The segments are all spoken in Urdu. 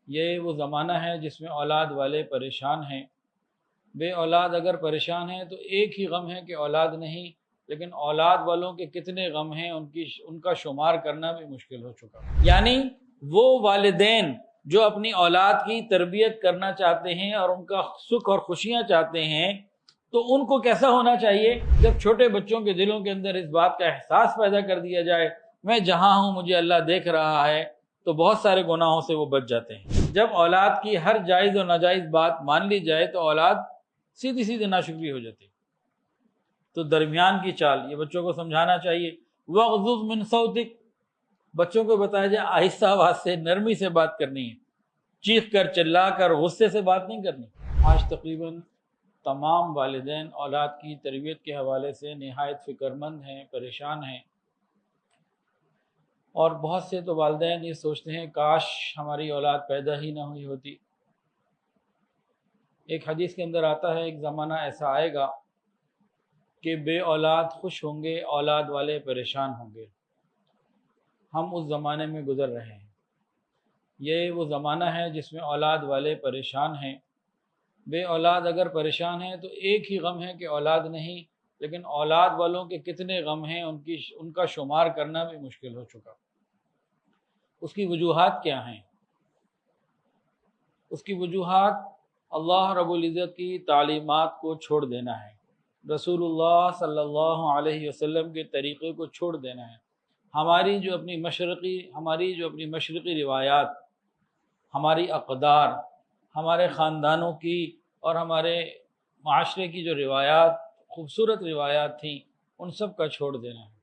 یہ وہ زمانہ ہے جس میں اولاد والے پریشان ہیں۔ بے اولاد اگر پریشان ہیں تو ایک ہی غم ہے کہ اولاد نہیں، لیکن اولاد والوں کے کتنے غم ہیں ان کا شمار کرنا بھی مشکل ہو چکا۔ یعنی وہ والدین جو اپنی اولاد کی تربیت کرنا چاہتے ہیں اور ان کا سکھ اور خوشیاں چاہتے ہیں، تو ان کو کیسا ہونا چاہیے جب چھوٹے بچوں کے دلوں کے اندر اس بات کا احساس پیدا کر دیا جائے میں جہاں ہوں مجھے اللہ دیکھ رہا ہے، تو بہت سارے گناہوں سے وہ بچ جاتے ہیں۔ جب اولاد کی ہر جائز اور ناجائز بات مان لی جائے تو اولاد سیدھی سیدھی ناشکری ہو جاتی۔ تو درمیان کی چال یہ بچوں کو سمجھانا چاہیے۔ وَغْضُضْ مِنْ صَوْتِكَ، بچوں کو بتایا جائے آہستہ آواز سے، نرمی سے بات کرنی ہے، چیخ کر چلا کر غصے سے بات نہیں کرنی۔ آج تقریباً تمام والدین اولاد کی تربیت کے حوالے سے نہایت فکر مند ہیں، پریشان ہیں، اور بہت سے تو والدین یہ سوچتے ہیں کاش ہماری اولاد پیدا ہی نہ ہوئی ہوتی۔ ایک حدیث کے اندر آتا ہے ایک زمانہ ایسا آئے گا کہ بے اولاد خوش ہوں گے، اولاد والے پریشان ہوں گے۔ ہم اس زمانے میں گزر رہے ہیں۔ یہ وہ زمانہ ہے جس میں اولاد والے پریشان ہیں۔ بے اولاد اگر پریشان ہیں تو ایک ہی غم ہے کہ اولاد نہیں، لیکن اولاد والوں کے کتنے غم ہیں ان کا شمار کرنا بھی مشکل ہو چکا۔ اس کی وجوہات کیا ہیں؟ اس کی وجوہات اللہ رب العزت کی تعلیمات کو چھوڑ دینا ہے، رسول اللہ صلی اللہ علیہ وسلم کے طریقے کو چھوڑ دینا ہے، ہماری جو اپنی مشرقی روایات، ہماری اقدار، ہمارے خاندانوں کی اور ہمارے معاشرے کی جو روایات، خوبصورت روایات تھیں، ان سب کا چھوڑ دینا ہے،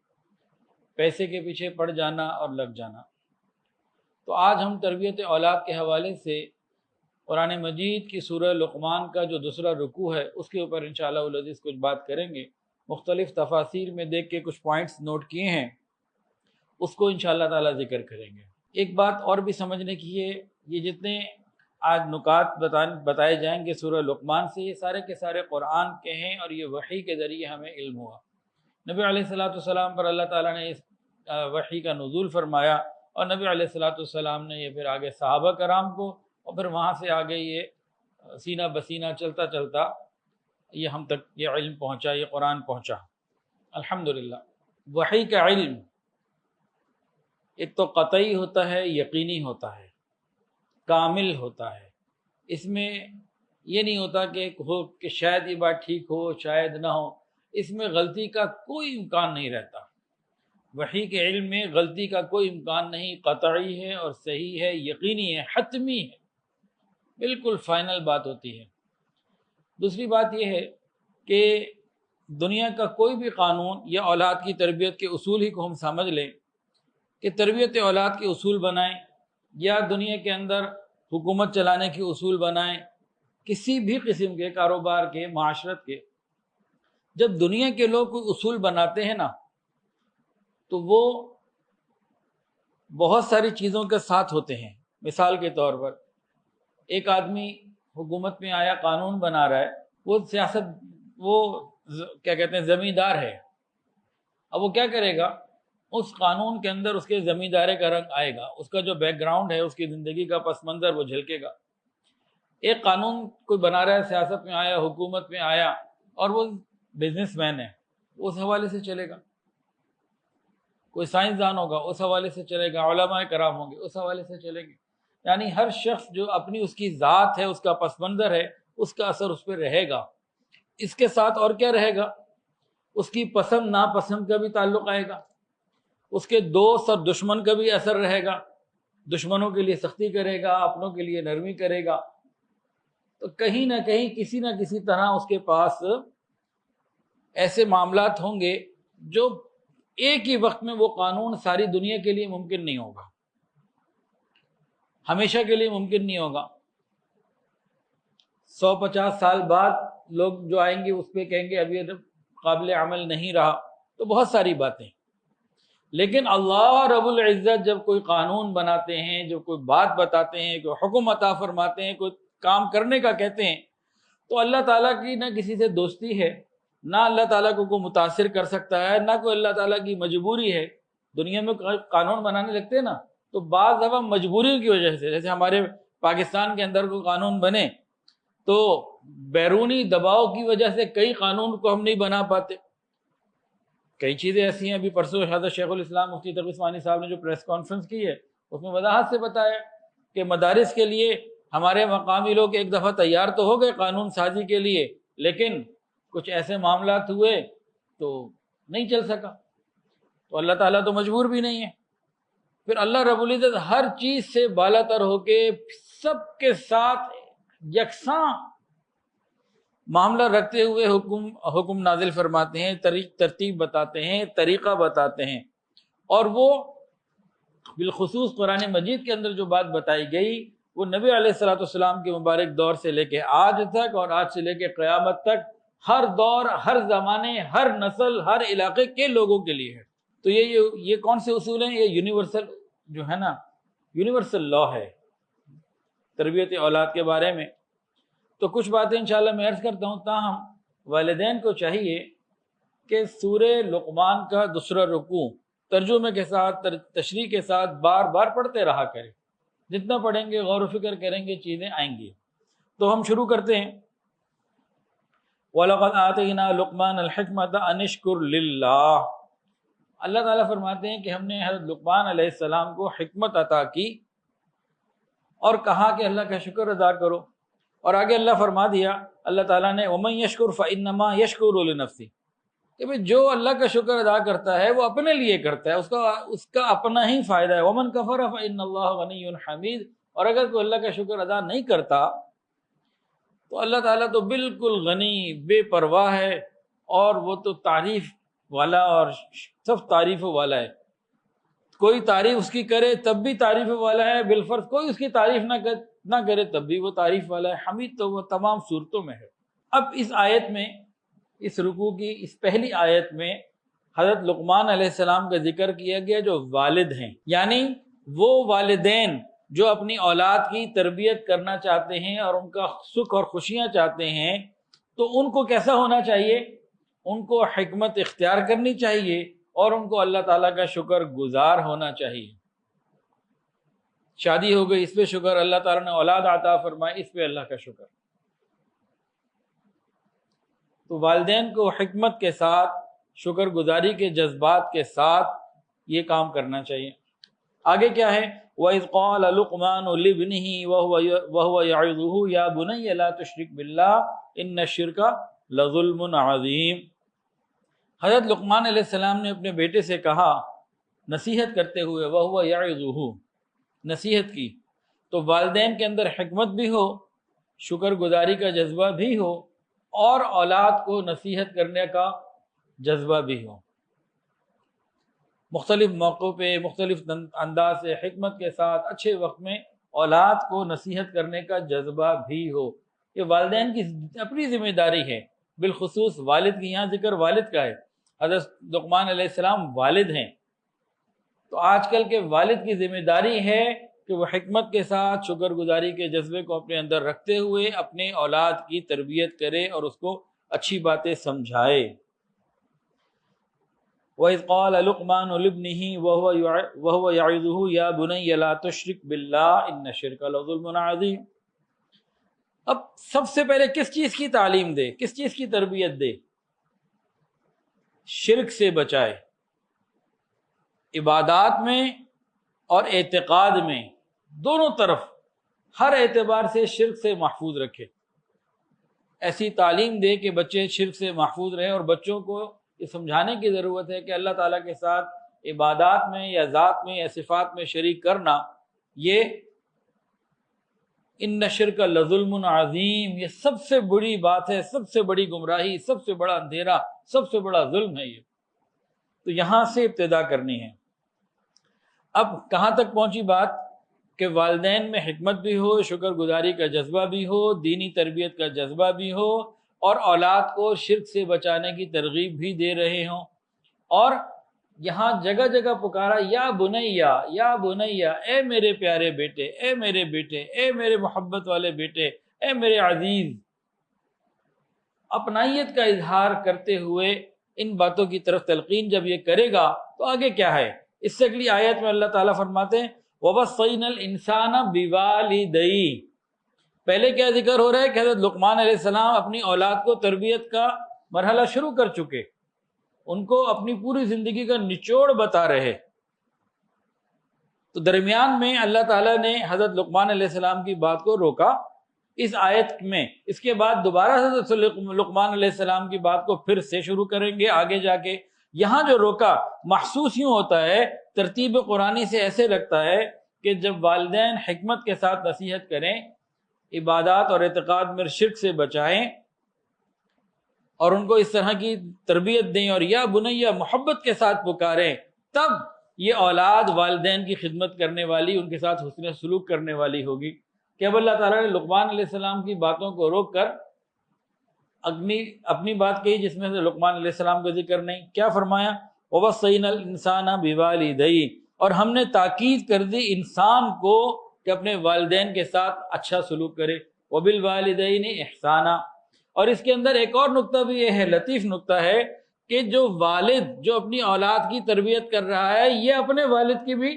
پیسے کے پیچھے پڑ جانا اور لگ جانا۔ تو آج ہم تربیت اولاد کے حوالے سے قرآن مجید کی سورہ لقمان کا جو دوسرا رکوع ہے اس کے اوپر انشاءاللہ العزیز کچھ بات کریں گے۔ مختلف تفاسیر میں دیکھ کے کچھ پوائنٹس نوٹ کیے ہیں، اس کو انشاءاللہ تعالی ذکر کریں گے۔ ایک بات اور بھی سمجھنے کی ہے، یہ جتنے آج نکات بتائے جائیں گے سورہ لقمان سے، یہ سارے کے سارے قرآن کے ہیں اور یہ وحی کے ذریعے ہمیں علم ہوا۔ نبی علیہ السلام پر اللہ تعالیٰ نے اس وحی کا نزول فرمایا، اور نبی علیہ السلام نے یہ پھر آگے صحابہ کرام کو، اور پھر وہاں سے آگے یہ سینہ بسینہ چلتا چلتا یہ ہم تک یہ علم پہنچا، یہ قرآن پہنچا۔ الحمدللہ۔ وحی کا علم ایک تو قطعی ہوتا ہے، یقینی ہوتا ہے، کامل ہوتا ہے۔ اس میں یہ نہیں ہوتا کہ شاید یہ بات ٹھیک ہو شاید نہ ہو، اس میں غلطی کا کوئی امکان نہیں رہتا۔ وحی کے علم میں غلطی کا کوئی امکان نہیں، قطعی ہے اور صحیح ہے، یقینی ہے، حتمی ہے، بالکل فائنل بات ہوتی ہے۔ دوسری بات یہ ہے کہ دنیا کا کوئی بھی قانون یا اولاد کی تربیت کے اصول ہی کو ہم سمجھ لیں کہ تربیت اولاد کے اصول بنائیں یا دنیا کے اندر حکومت چلانے کے اصول بنائیں، کسی بھی قسم کے کاروبار کے، معاشرت کے، جب دنیا کے لوگ کوئی اصول بناتے ہیں نا تو وہ بہت ساری چیزوں کے ساتھ ہوتے ہیں۔ مثال کے طور پر ایک آدمی حکومت میں آیا، قانون بنا رہا ہے، وہ کیا کہتے ہیں زمیندار ہے۔ اب وہ کیا کرے گا؟ اس قانون کے اندر اس کے زمیندارے کا رنگ آئے گا، اس کا جو بیک گراؤنڈ ہے، اس کی زندگی کا پس منظر وہ جھلکے گا۔ ایک قانون کوئی بنا رہا ہے، سیاست میں آیا، حکومت میں آیا، اور وہ بزنس مین ہے، اس حوالے سے چلے گا۔ کوئی سائنسدان ہوگا، اس حوالے سے چلے گا، علماء کرام ہوں گے، اس حوالے سے چلیں گے۔ یعنی ہر شخص جو اپنی اس کی ذات ہے، اس کا پس منظر ہے، اس کا اثر اس پہ رہے گا۔ اس کے ساتھ اور کیا رہے گا؟ اس کی پسند ناپسند کا بھی تعلق آئے گا، اس کے دوست اور دشمن کا بھی اثر رہے گا، دشمنوں کے لیے سختی کرے گا، اپنوں کے لیے نرمی کرے گا۔ تو کہیں نہ کہیں کسی نہ کسی طرح اس کے پاس ایسے معاملات ہوں گے جو ایک ہی وقت میں وہ قانون ساری دنیا کے لیے ممکن نہیں ہوگا، ہمیشہ کے لیے ممکن نہیں ہوگا۔ 150 سال بعد لوگ جو آئیں گے اس پہ کہیں گے ابھی قابل عمل نہیں رہا، تو بہت ساری باتیں۔ لیکن اللہ رب العزت جب کوئی قانون بناتے ہیں، جب کوئی بات بتاتے ہیں، کوئی حکم عطا فرماتے ہیں، کوئی کام کرنے کا کہتے ہیں، تو اللہ تعالیٰ کی نہ کسی سے دوستی ہے، نہ اللہ تعالیٰ کو کوئی متاثر کر سکتا ہے، نہ کوئی اللہ تعالیٰ کی مجبوری ہے۔ دنیا میں قانون بنانے لگتے ہیں نا تو بعض دفعہ مجبوریوں کی وجہ سے، جیسے ہمارے پاکستان کے اندر کوئی قانون بنے تو بیرونی دباؤ کی وجہ سے کئی قانون کو ہم نہیں بنا پاتے. کئی چیزیں ایسی ہیں. ابھی پرسوں حضرت شیخ الاسلام مفتی تقی عثمانی صاحب نے جو پریس کانفرنس کی ہے اس میں وضاحت سے بتایا کہ مدارس کے لیے ہمارے مقامی لوگ ایک دفعہ تیار تو ہو گئے قانون سازی کے لیے، لیکن کچھ ایسے معاملات ہوئے تو نہیں چل سکا. تو اللہ تعالیٰ تو مجبور بھی نہیں ہے. پھر اللہ رب العزت ہر چیز سے بالا تر ہو کے سب کے ساتھ یکساں معاملہ رکھتے ہوئے حکم نازل فرماتے ہیں، ترتیب بتاتے ہیں، طریقہ بتاتے ہیں. اور وہ بالخصوص قرآن مجید کے اندر جو بات بتائی گئی وہ نبی علیہ الصلوۃ والسلام کے مبارک دور سے لے کے آج تک اور آج سے لے کے قیامت تک ہر دور، ہر زمانے، ہر نسل، ہر علاقے کے لوگوں کے لیے ہے. تو یہ کون سے اصول ہیں؟ یہ یونیورسل جو ہے نا، یونیورسل لا ہے تربیت اولاد کے بارے میں. تو کچھ باتیں انشاءاللہ میں عرض کرتا ہوں. تاہم والدین کو چاہیے کہ سورہ لقمان کا دوسرا رکوع ترجمے کے ساتھ، تشریح کے ساتھ بار بار پڑھتے رہا کریں. جتنا پڑھیں گے، غور و فکر کریں گے، چیزیں آئیں گی. تو ہم شروع کرتے ہیں. وَلَقَدْ آتَيْنَا لُقْمَانَ الْحِكْمَةَ أَنِ اشْكُرْ لِلَّهِ. اللہ تعالیٰ فرماتے ہیں کہ ہم نے حضرت لقمان علیہ السلام کو حکمت عطا کی اور کہا کہ اللہ کا شکر ادا کرو. اور آگے اللہ فرما دیا اللہ تعالیٰ نے وَمَن يَشْكُرْ فَإِنَّمَا يَشْكُرُ لِنَفْسِهِ، کہ بھئی جو اللہ کا شکر ادا کرتا ہے وہ اپنے لیے کرتا ہے، اس کا اپنا ہی فائدہ ہے. وَمَن كَفَرَ فَإِنَّ اللَّهَ غَنِيٌّ حَمِيدٌ. اور اگر کوئی اللہ کا شکر ادا نہیں کرتا تو اللہ تعالیٰ تو بالکل غنی، بے پرواہ ہے، اور وہ تو تعریف والا اور سب تعریف والا ہے. کوئی تعریف اس کی کرے تب بھی تعریف والا ہے، بالفرض کوئی اس کی تعریف نہ کرے تب بھی وہ تعریف والا ہے. حمید تو وہ تمام صورتوں میں ہے. اب اس آیت میں، اس رکوع کی اس پہلی آیت میں حضرت لقمان علیہ السلام کا ذکر کیا گیا جو والد ہیں، یعنی وہ والدین جو اپنی اولاد کی تربیت کرنا چاہتے ہیں اور ان کا سکھ اور خوشیاں چاہتے ہیں. تو ان کو کیسا ہونا چاہیے؟ ان کو حکمت اختیار کرنی چاہیے اور ان کو اللہ تعالیٰ کا شکر گزار ہونا چاہیے. شادی ہو گئی، اس پہ شکر، اللہ تعالیٰ نے اولاد عطا فرمائی، اس پہ اللہ کا شکر. تو والدین کو حکمت کے ساتھ، شکر گزاری کے جذبات کے ساتھ یہ کام کرنا چاہیے. آگے کیا ہے؟ وَإِذْ قَالَ لُقْمَانُ لِابْنِهِ وَهُوَ يَعِظُهُ يَا بُنَيَّ لَا تُشْرِكْ بِاللَّهِ إِنَّ الشِّرْكَ لَظُلْمٌ عَظِيمٌ. حضرت لقمان علیہ السلام نے اپنے بیٹے سے کہا نصیحت کرتے ہوئے، وَهُوَ يَعِظُهُ، نصیحت کی. تو والدین کے اندر حکمت بھی ہو، شکر گزاری کا جذبہ بھی ہو، اور اولاد کو نصیحت کرنے کا جذبہ بھی ہو. مختلف موقعوں پہ مختلف انداز سے حکمت کے ساتھ اچھے وقت میں اولاد کو نصیحت کرنے کا جذبہ بھی ہو. یہ والدین کی اپنی ذمہ داری ہے، بالخصوص والد کی. یہاں ذکر والد کا ہے. حضرت لقمان علیہ السلام والد ہیں، تو آج کل کے والد کی ذمہ داری ہے کہ وہ حکمت کے ساتھ شکر گزاری کے جذبے کو اپنے اندر رکھتے ہوئے اپنے اولاد کی تربیت کرے اور اس کو اچھی باتیں سمجھائے. وَإِذْ قَالَ لُقْمَانُ لِابْنِهِ وَهُوَ يَعِظُهُ يَا بُنَيَّ لَا تُشْرِكْ بِاللَّهِ إِنَّ الشِّرْكَ لَظُلْمٌ عَظِيمٌ. اب سب سے پہلے کس چیز کی تعلیم دے، کس چیز کی تربیت دے؟ شرک سے بچائے. عبادات میں اور اعتقاد میں، دونوں طرف ہر اعتبار سے شرک سے محفوظ رکھے. ایسی تعلیم دے کہ بچے شرک سے محفوظ رہیں. اور بچوں کو یہ سمجھانے کی ضرورت ہے کہ اللہ تعالیٰ کے ساتھ عبادات میں یا ذات میں یا صفات میں شریک کرنا، یہ ان الشرک لظلم عظیم، یہ سب سے بڑی بات ہے، سب سے بڑی گمراہی، سب سے بڑا اندھیرا، سب سے بڑا ظلم ہے یہ. تو یہاں سے ابتدا کرنی ہے. اب کہاں تک پہنچی بات کہ والدین میں حکمت بھی ہو، شکر گزاری کا جذبہ بھی ہو، دینی تربیت کا جذبہ بھی ہو، اور اولاد کو شرک سے بچانے کی ترغیب بھی دے رہے ہوں. اور یہاں جگہ جگہ پکارا یا بنیا، یا بنیا، اے میرے پیارے بیٹے، اے میرے بیٹے، اے میرے محبت والے بیٹے، اے میرے عزیز. اپنائیت کا اظہار کرتے ہوئے ان باتوں کی طرف تلقین جب یہ کرے گا تو آگے کیا ہے؟ اس سے اگلی آیت میں اللہ تعالیٰ فرماتے ہیں وَوَصَّيْنَا الْإِنسَانَ بِوَالِدَيْهِ، پہلے کیا ذکر ہو رہا ہے کہ حضرت لقمان علیہ السلام اپنی اولاد کو تربیت کا مرحلہ شروع کر چکے، ان کو اپنی پوری زندگی کا نچوڑ بتا رہے، تو درمیان میں اللہ تعالیٰ نے حضرت لقمان علیہ السلام کی بات کو روکا اس آیت میں، اس کے بعد دوبارہ حضرت لقمان علیہ السلام کی بات کو پھر سے شروع کریں گے آگے جا کے۔ یہاں جو روکا محسوس یوں ہوتا ہے، ترتیب قرآنی سے ایسے لگتا ہے کہ جب والدین حکمت کے ساتھ نصیحت کریں، عبادات اور اعتقاد میں شرک سے بچائیں اور ان کو اس طرح کی تربیت دیں اور یا بنیا محبت کے ساتھ پکاریں، تب یہ اولاد والدین کی خدمت کرنے والی، ان کے ساتھ حسن سلوک کرنے والی ہوگی۔ کہ اب اللہ تعالیٰ نے لقمان علیہ السلام کی باتوں کو روک کر اپنی بات کہی جس میں سے لقمان علیہ السلام کا ذکر نہیں۔ کیا فرمایا؟ وَوَصَّيْنَا الْإِنسَانَ بِوَالِدَيْهِ، اور ہم نے تاکید کر دی انسان کو کہ اپنے والدین کے ساتھ اچھا سلوک کرے، وَبِالْوَالِدَيْنِ إِحْسَانًا، اور اس کے اندر ایک اور نقطہ بھی یہ ہے، لطیف نقطہ ہے، کہ جو والد جو اپنی اولاد کی تربیت کر رہا ہے یہ اپنے والد کی بھی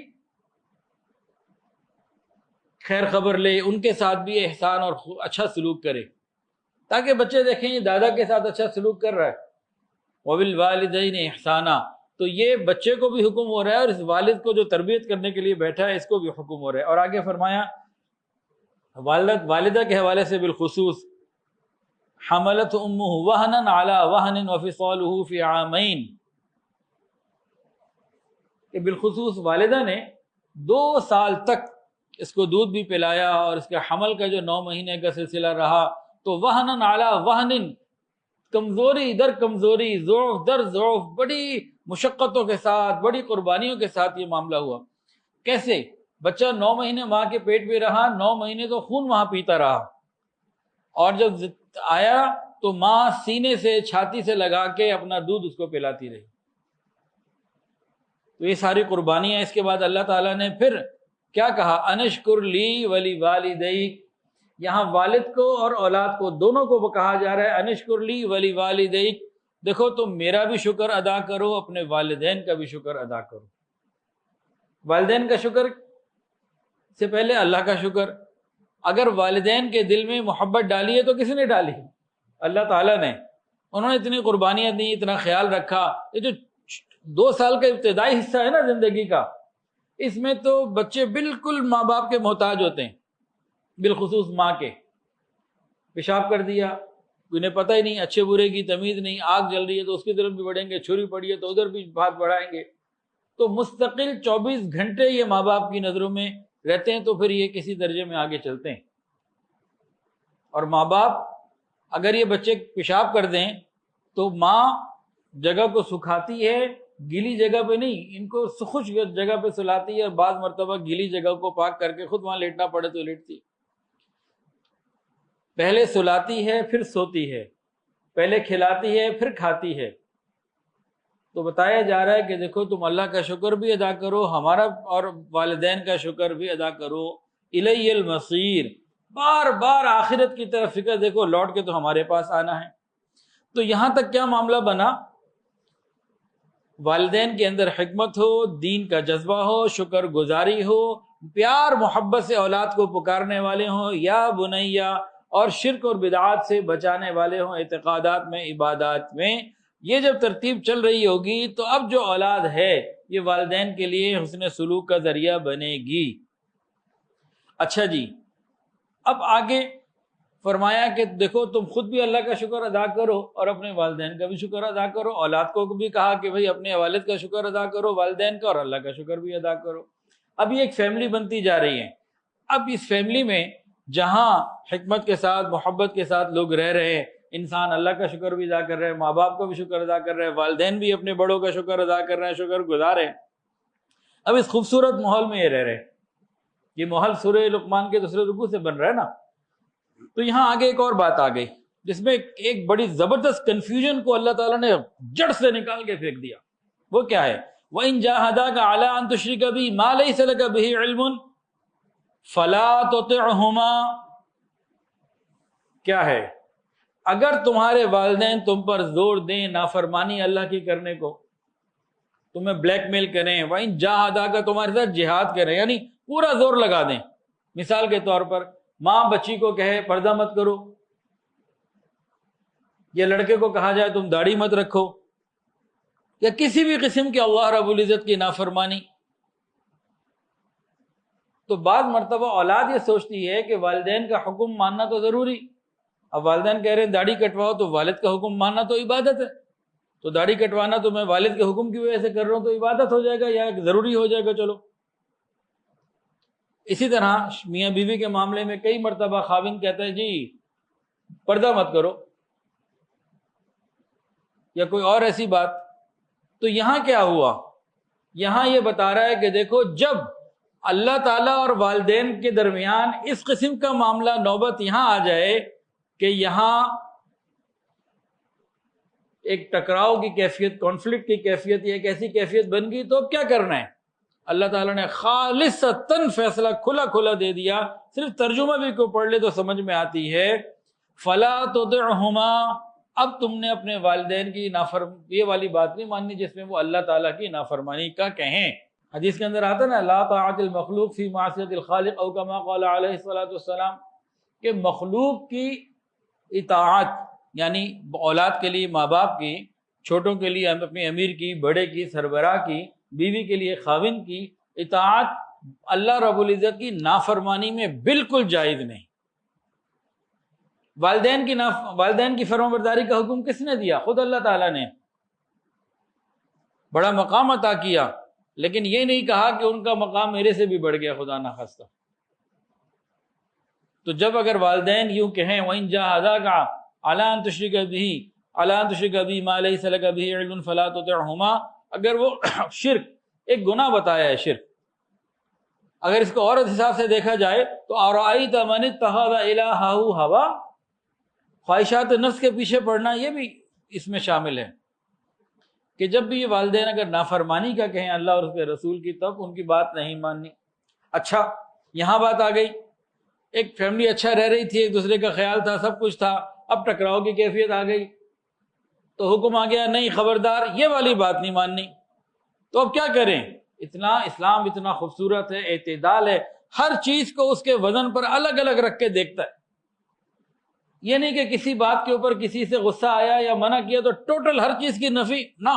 خیر خبر لے، ان کے ساتھ بھی احسان اور اچھا سلوک کرے، تاکہ بچے دیکھیں یہ دادا کے ساتھ اچھا سلوک کر رہا ہے۔ وَبِالْوَالِدَيْنِ إِحْسَانًا، تو یہ بچے کو بھی حکم ہو رہا ہے اور اس والد کو جو تربیت کرنے کے لیے بیٹھا ہے اس کو بھی حکم ہو رہا ہے۔ اور آگے فرمایا والدہ کے حوالے سے بالخصوص، حملت امہ وہنا علی وہن وفصالہ فی عامین، کہ بالخصوص والدہ نے 2 سال تک اس کو دودھ بھی پلایا اور اس کے حمل کا جو 9 مہینے کا سلسلہ رہا، تو وہن علی وہن، کمزوری در کمزوری، ضعف در ضعف، بڑی مشقتوں کے ساتھ، بڑی قربانیوں کے ساتھ یہ معاملہ ہوا۔ کیسے؟ بچہ 9 مہینے ماں کے پیٹ میں رہا، 9 مہینے تو خون وہاں پیتا رہا، اور جب آیا تو ماں سینے سے چھاتی سے لگا کے اپنا دودھ اس کو پلاتی رہی۔ تو یہ ساری قربانیاں، اس کے بعد اللہ تعالیٰ نے پھر کیا کہا؟ انشکر لی ولی والدیک، یہاں والد کو اور اولاد کو دونوں کو کہا جا رہا ہے انشکر لی ولی والدیک، دیکھو تم میرا بھی شکر ادا کرو، اپنے والدین کا بھی شکر ادا کرو۔ والدین کا شکر سے پہلے اللہ کا شکر۔ اگر والدین کے دل میں محبت ڈالی ہے تو کس نے ڈالی؟ اللہ تعالیٰ نے۔ انہوں نے اتنی قربانیاں دی، اتنا خیال رکھا۔ یہ جو 2 سال کا ابتدائی حصہ ہے نا زندگی کا، اس میں تو بچے بالکل ماں باپ کے محتاج ہوتے ہیں، بالخصوص ماں کے۔ پیشاب کر دیا، انہیں پتہ ہی نہیں، اچھے برے کی تمیز نہیں، آگ جل رہی ہے تو اس کی طرف بھی بڑھیں گے، چھری پڑی ہے تو ادھر بھی ہاتھ بڑھائیں گے، تو مستقل 24 گھنٹے یہ ماں باپ کی نظروں میں رہتے ہیں، تو پھر یہ کسی درجے میں آگے چلتے ہیں۔ اور ماں باپ اگر یہ بچے پیشاب کر دیں تو ماں جگہ کو سکھاتی ہے، گیلی جگہ پہ نہیں، ان کو خشک جگہ پہ سلاتی ہے، اور بعض مرتبہ گیلی جگہ کو پاک کر کے خود وہاں لیٹنا پڑے تو لیٹتی، پہلے سلاتی ہے پھر سوتی ہے، پہلے کھلاتی ہے پھر کھاتی ہے۔ تو بتایا جا رہا ہے کہ دیکھو تم اللہ کا شکر بھی ادا کرو، ہمارا اور والدین کا شکر بھی ادا کرو، الی المصیر، بار بار آخرت کی طرف فکر، دیکھو لوٹ کے تو ہمارے پاس آنا ہے۔ تو یہاں تک کیا معاملہ بنا؟ والدین کے اندر حکمت ہو، دین کا جذبہ ہو، شکر گزاری ہو، پیار محبت سے اولاد کو پکارنے والے ہوں، یا بنیا، اور شرک اور بدعات سے بچانے والے ہوں، اعتقادات میں، عبادات میں۔ یہ جب ترتیب چل رہی ہوگی تو اب جو اولاد ہے یہ والدین کے لیے حسن سلوک کا ذریعہ بنے گی۔ اچھا جی، اب آگے فرمایا کہ دیکھو تم خود بھی اللہ کا شکر ادا کرو اور اپنے والدین کا بھی شکر ادا کرو۔ اولاد کو بھی کہا کہ بھئی اپنے والد کا شکر ادا کرو، والدین کا، اور اللہ کا شکر بھی ادا کرو۔ اب یہ ایک فیملی بنتی جا رہی ہے۔ اب اس فیملی میں جہاں حکمت کے ساتھ، محبت کے ساتھ لوگ رہ رہے ہیں، انسان اللہ کا شکر بھی ادا کر رہے ہیں، ماں باپ کا بھی شکر ادا کر رہے ہیں، والدین بھی اپنے بڑوں کا شکر ادا کر رہے ہیں، شکر گزار ہیں۔ اب اس خوبصورت ماحول میں یہ رہ رہے ہیں۔ یہ ماحول سورہ لقمان کے دوسرے رکوع سے بن رہا ہے نا۔ تو یہاں آگے ایک اور بات آ گئی جس میں ایک بڑی زبردست کنفیوژن کو اللہ تعالیٰ نے جڑ سے نکال کے پھینک دیا۔ وہ کیا ہے؟ وَإِن جَاهَدَاكَ عَلَىٰ أَن تُشْرِكَ بِي مَا لَيْسَ لَكَ بِهِ عِلْمٌ فَلَا تُطِعْهُمَا، کیا ہے؟ اگر تمہارے والدین تم پر زور دیں نافرمانی اللہ کی کرنے کو، تمہیں بلیک میل کریں، وَإِن جَاهَدَاكَ، تمہارے ساتھ جہاد کریں، یعنی پورا زور لگا دیں. مثال کے طور پر ماں بچی کو کہے پردہ مت کرو، یا لڑکے کو کہا جائے تم داڑھی مت رکھو، یا کسی بھی قسم کی اللہ رب العزت کی نافرمانی. تو بعض مرتبہ اولاد یہ سوچتی ہے کہ والدین کا حکم ماننا تو ضروری. اب والدین کہہ رہے ہیں داڑھی کٹواؤ، تو والد کا حکم ماننا تو عبادت ہے، تو داڑھی کٹوانا تو میں والد کے حکم کی وجہ سے کر رہا ہوں، تو عبادت ہو جائے گا یا ضروری ہو جائے گا. چلو. اسی طرح میاں بیوی کے معاملے میں کئی مرتبہ خاوند کہتا ہے جی پردہ مت کرو، یا کوئی اور ایسی بات. تو یہاں کیا ہوا؟ یہاں یہ بتا رہا ہے کہ دیکھو، جب اللہ تعالیٰ اور والدین کے درمیان اس قسم کا معاملہ نوبت یہاں آ جائے کہ یہاں ایک ٹکراؤ کی کیفیت، کانفلکٹ کی کیفیت، یہ ایک ایسی کیفیت بن گئی، تو اب کیا کرنا ہے؟ اللہ تعالیٰ نے خالصتاً فیصلہ کھلا کھلا دے دیا. صرف ترجمہ بھی کوئی پڑھ لے تو سمجھ میں آتی ہے. فلا تطعہما، اب تم نے اپنے والدین کی یہ والی بات نہیں ماننی جس میں وہ اللہ تعالیٰ کی نافرمانی کا کہیں. حدیث کے اندر آتا نا لا طاعت المخلوق فی معصیت الخالق او کما قال علیہ الصلوۃ والسلام، کہ مخلوق کی اطاعت، یعنی اولاد کے لیے ماں باپ کی، چھوٹوں کے لیے اپنے امیر کی، بڑے کی، سربراہ کی، بیوی کے لیے خاوند کی اطاعت اللہ رب العزت کی نافرمانی میں بالکل جائز نہیں. والدین کی فرمانبرداری کا حکم کس نے دیا؟ خود اللہ تعالیٰ نے. بڑا مقام عطا کیا، لیکن یہ نہیں کہا کہ ان کا مقام میرے سے بھی بڑھ گیا خدا نخواستہ. تو جب اگر والدین یوں کہیں وَإِن جَاهَدَاكَ عَلَىٰ أَن تُشْرِكَ بِي مَا لَيْسَ لَكَ بِهِ عِلْمٌ فَلَا تُطِعْهُمَا، اگر وہ شرک ایک گناہ بتایا ہے، شرک، اگر اس کو عورت حساب سے دیکھا جائے تو أَرَأَيْتَ مَنِ اتَّخَذَ إِلَٰهَهُ هَوَىٰ، خواہشات نفس کے پیچھے پڑنا یہ بھی اس میں شامل ہے کہ جب بھی یہ والدین اگر نافرمانی کا کہیں اللہ اور اس کے رسول کی، تب ان کی بات نہیں ماننی. اچھا یہاں بات آ گئی، ایک فیملی اچھا رہ رہی تھی، ایک دوسرے کا خیال تھا، سب کچھ تھا، اب ٹکراؤ کی کیفیت آ گئی تو حکم آ گیا نہیں خبردار یہ والی بات نہیں ماننی. تو اب کیا کریں؟ اسلام اتنا خوبصورت ہے، اعتدال ہے، ہر چیز کو اس کے وزن پر الگ الگ رکھ کے دیکھتا ہے. یہ نہیں کہ کسی بات کے اوپر کسی سے غصہ آیا یا منع کیا تو ٹوٹل ہر چیز کی نفی نہ.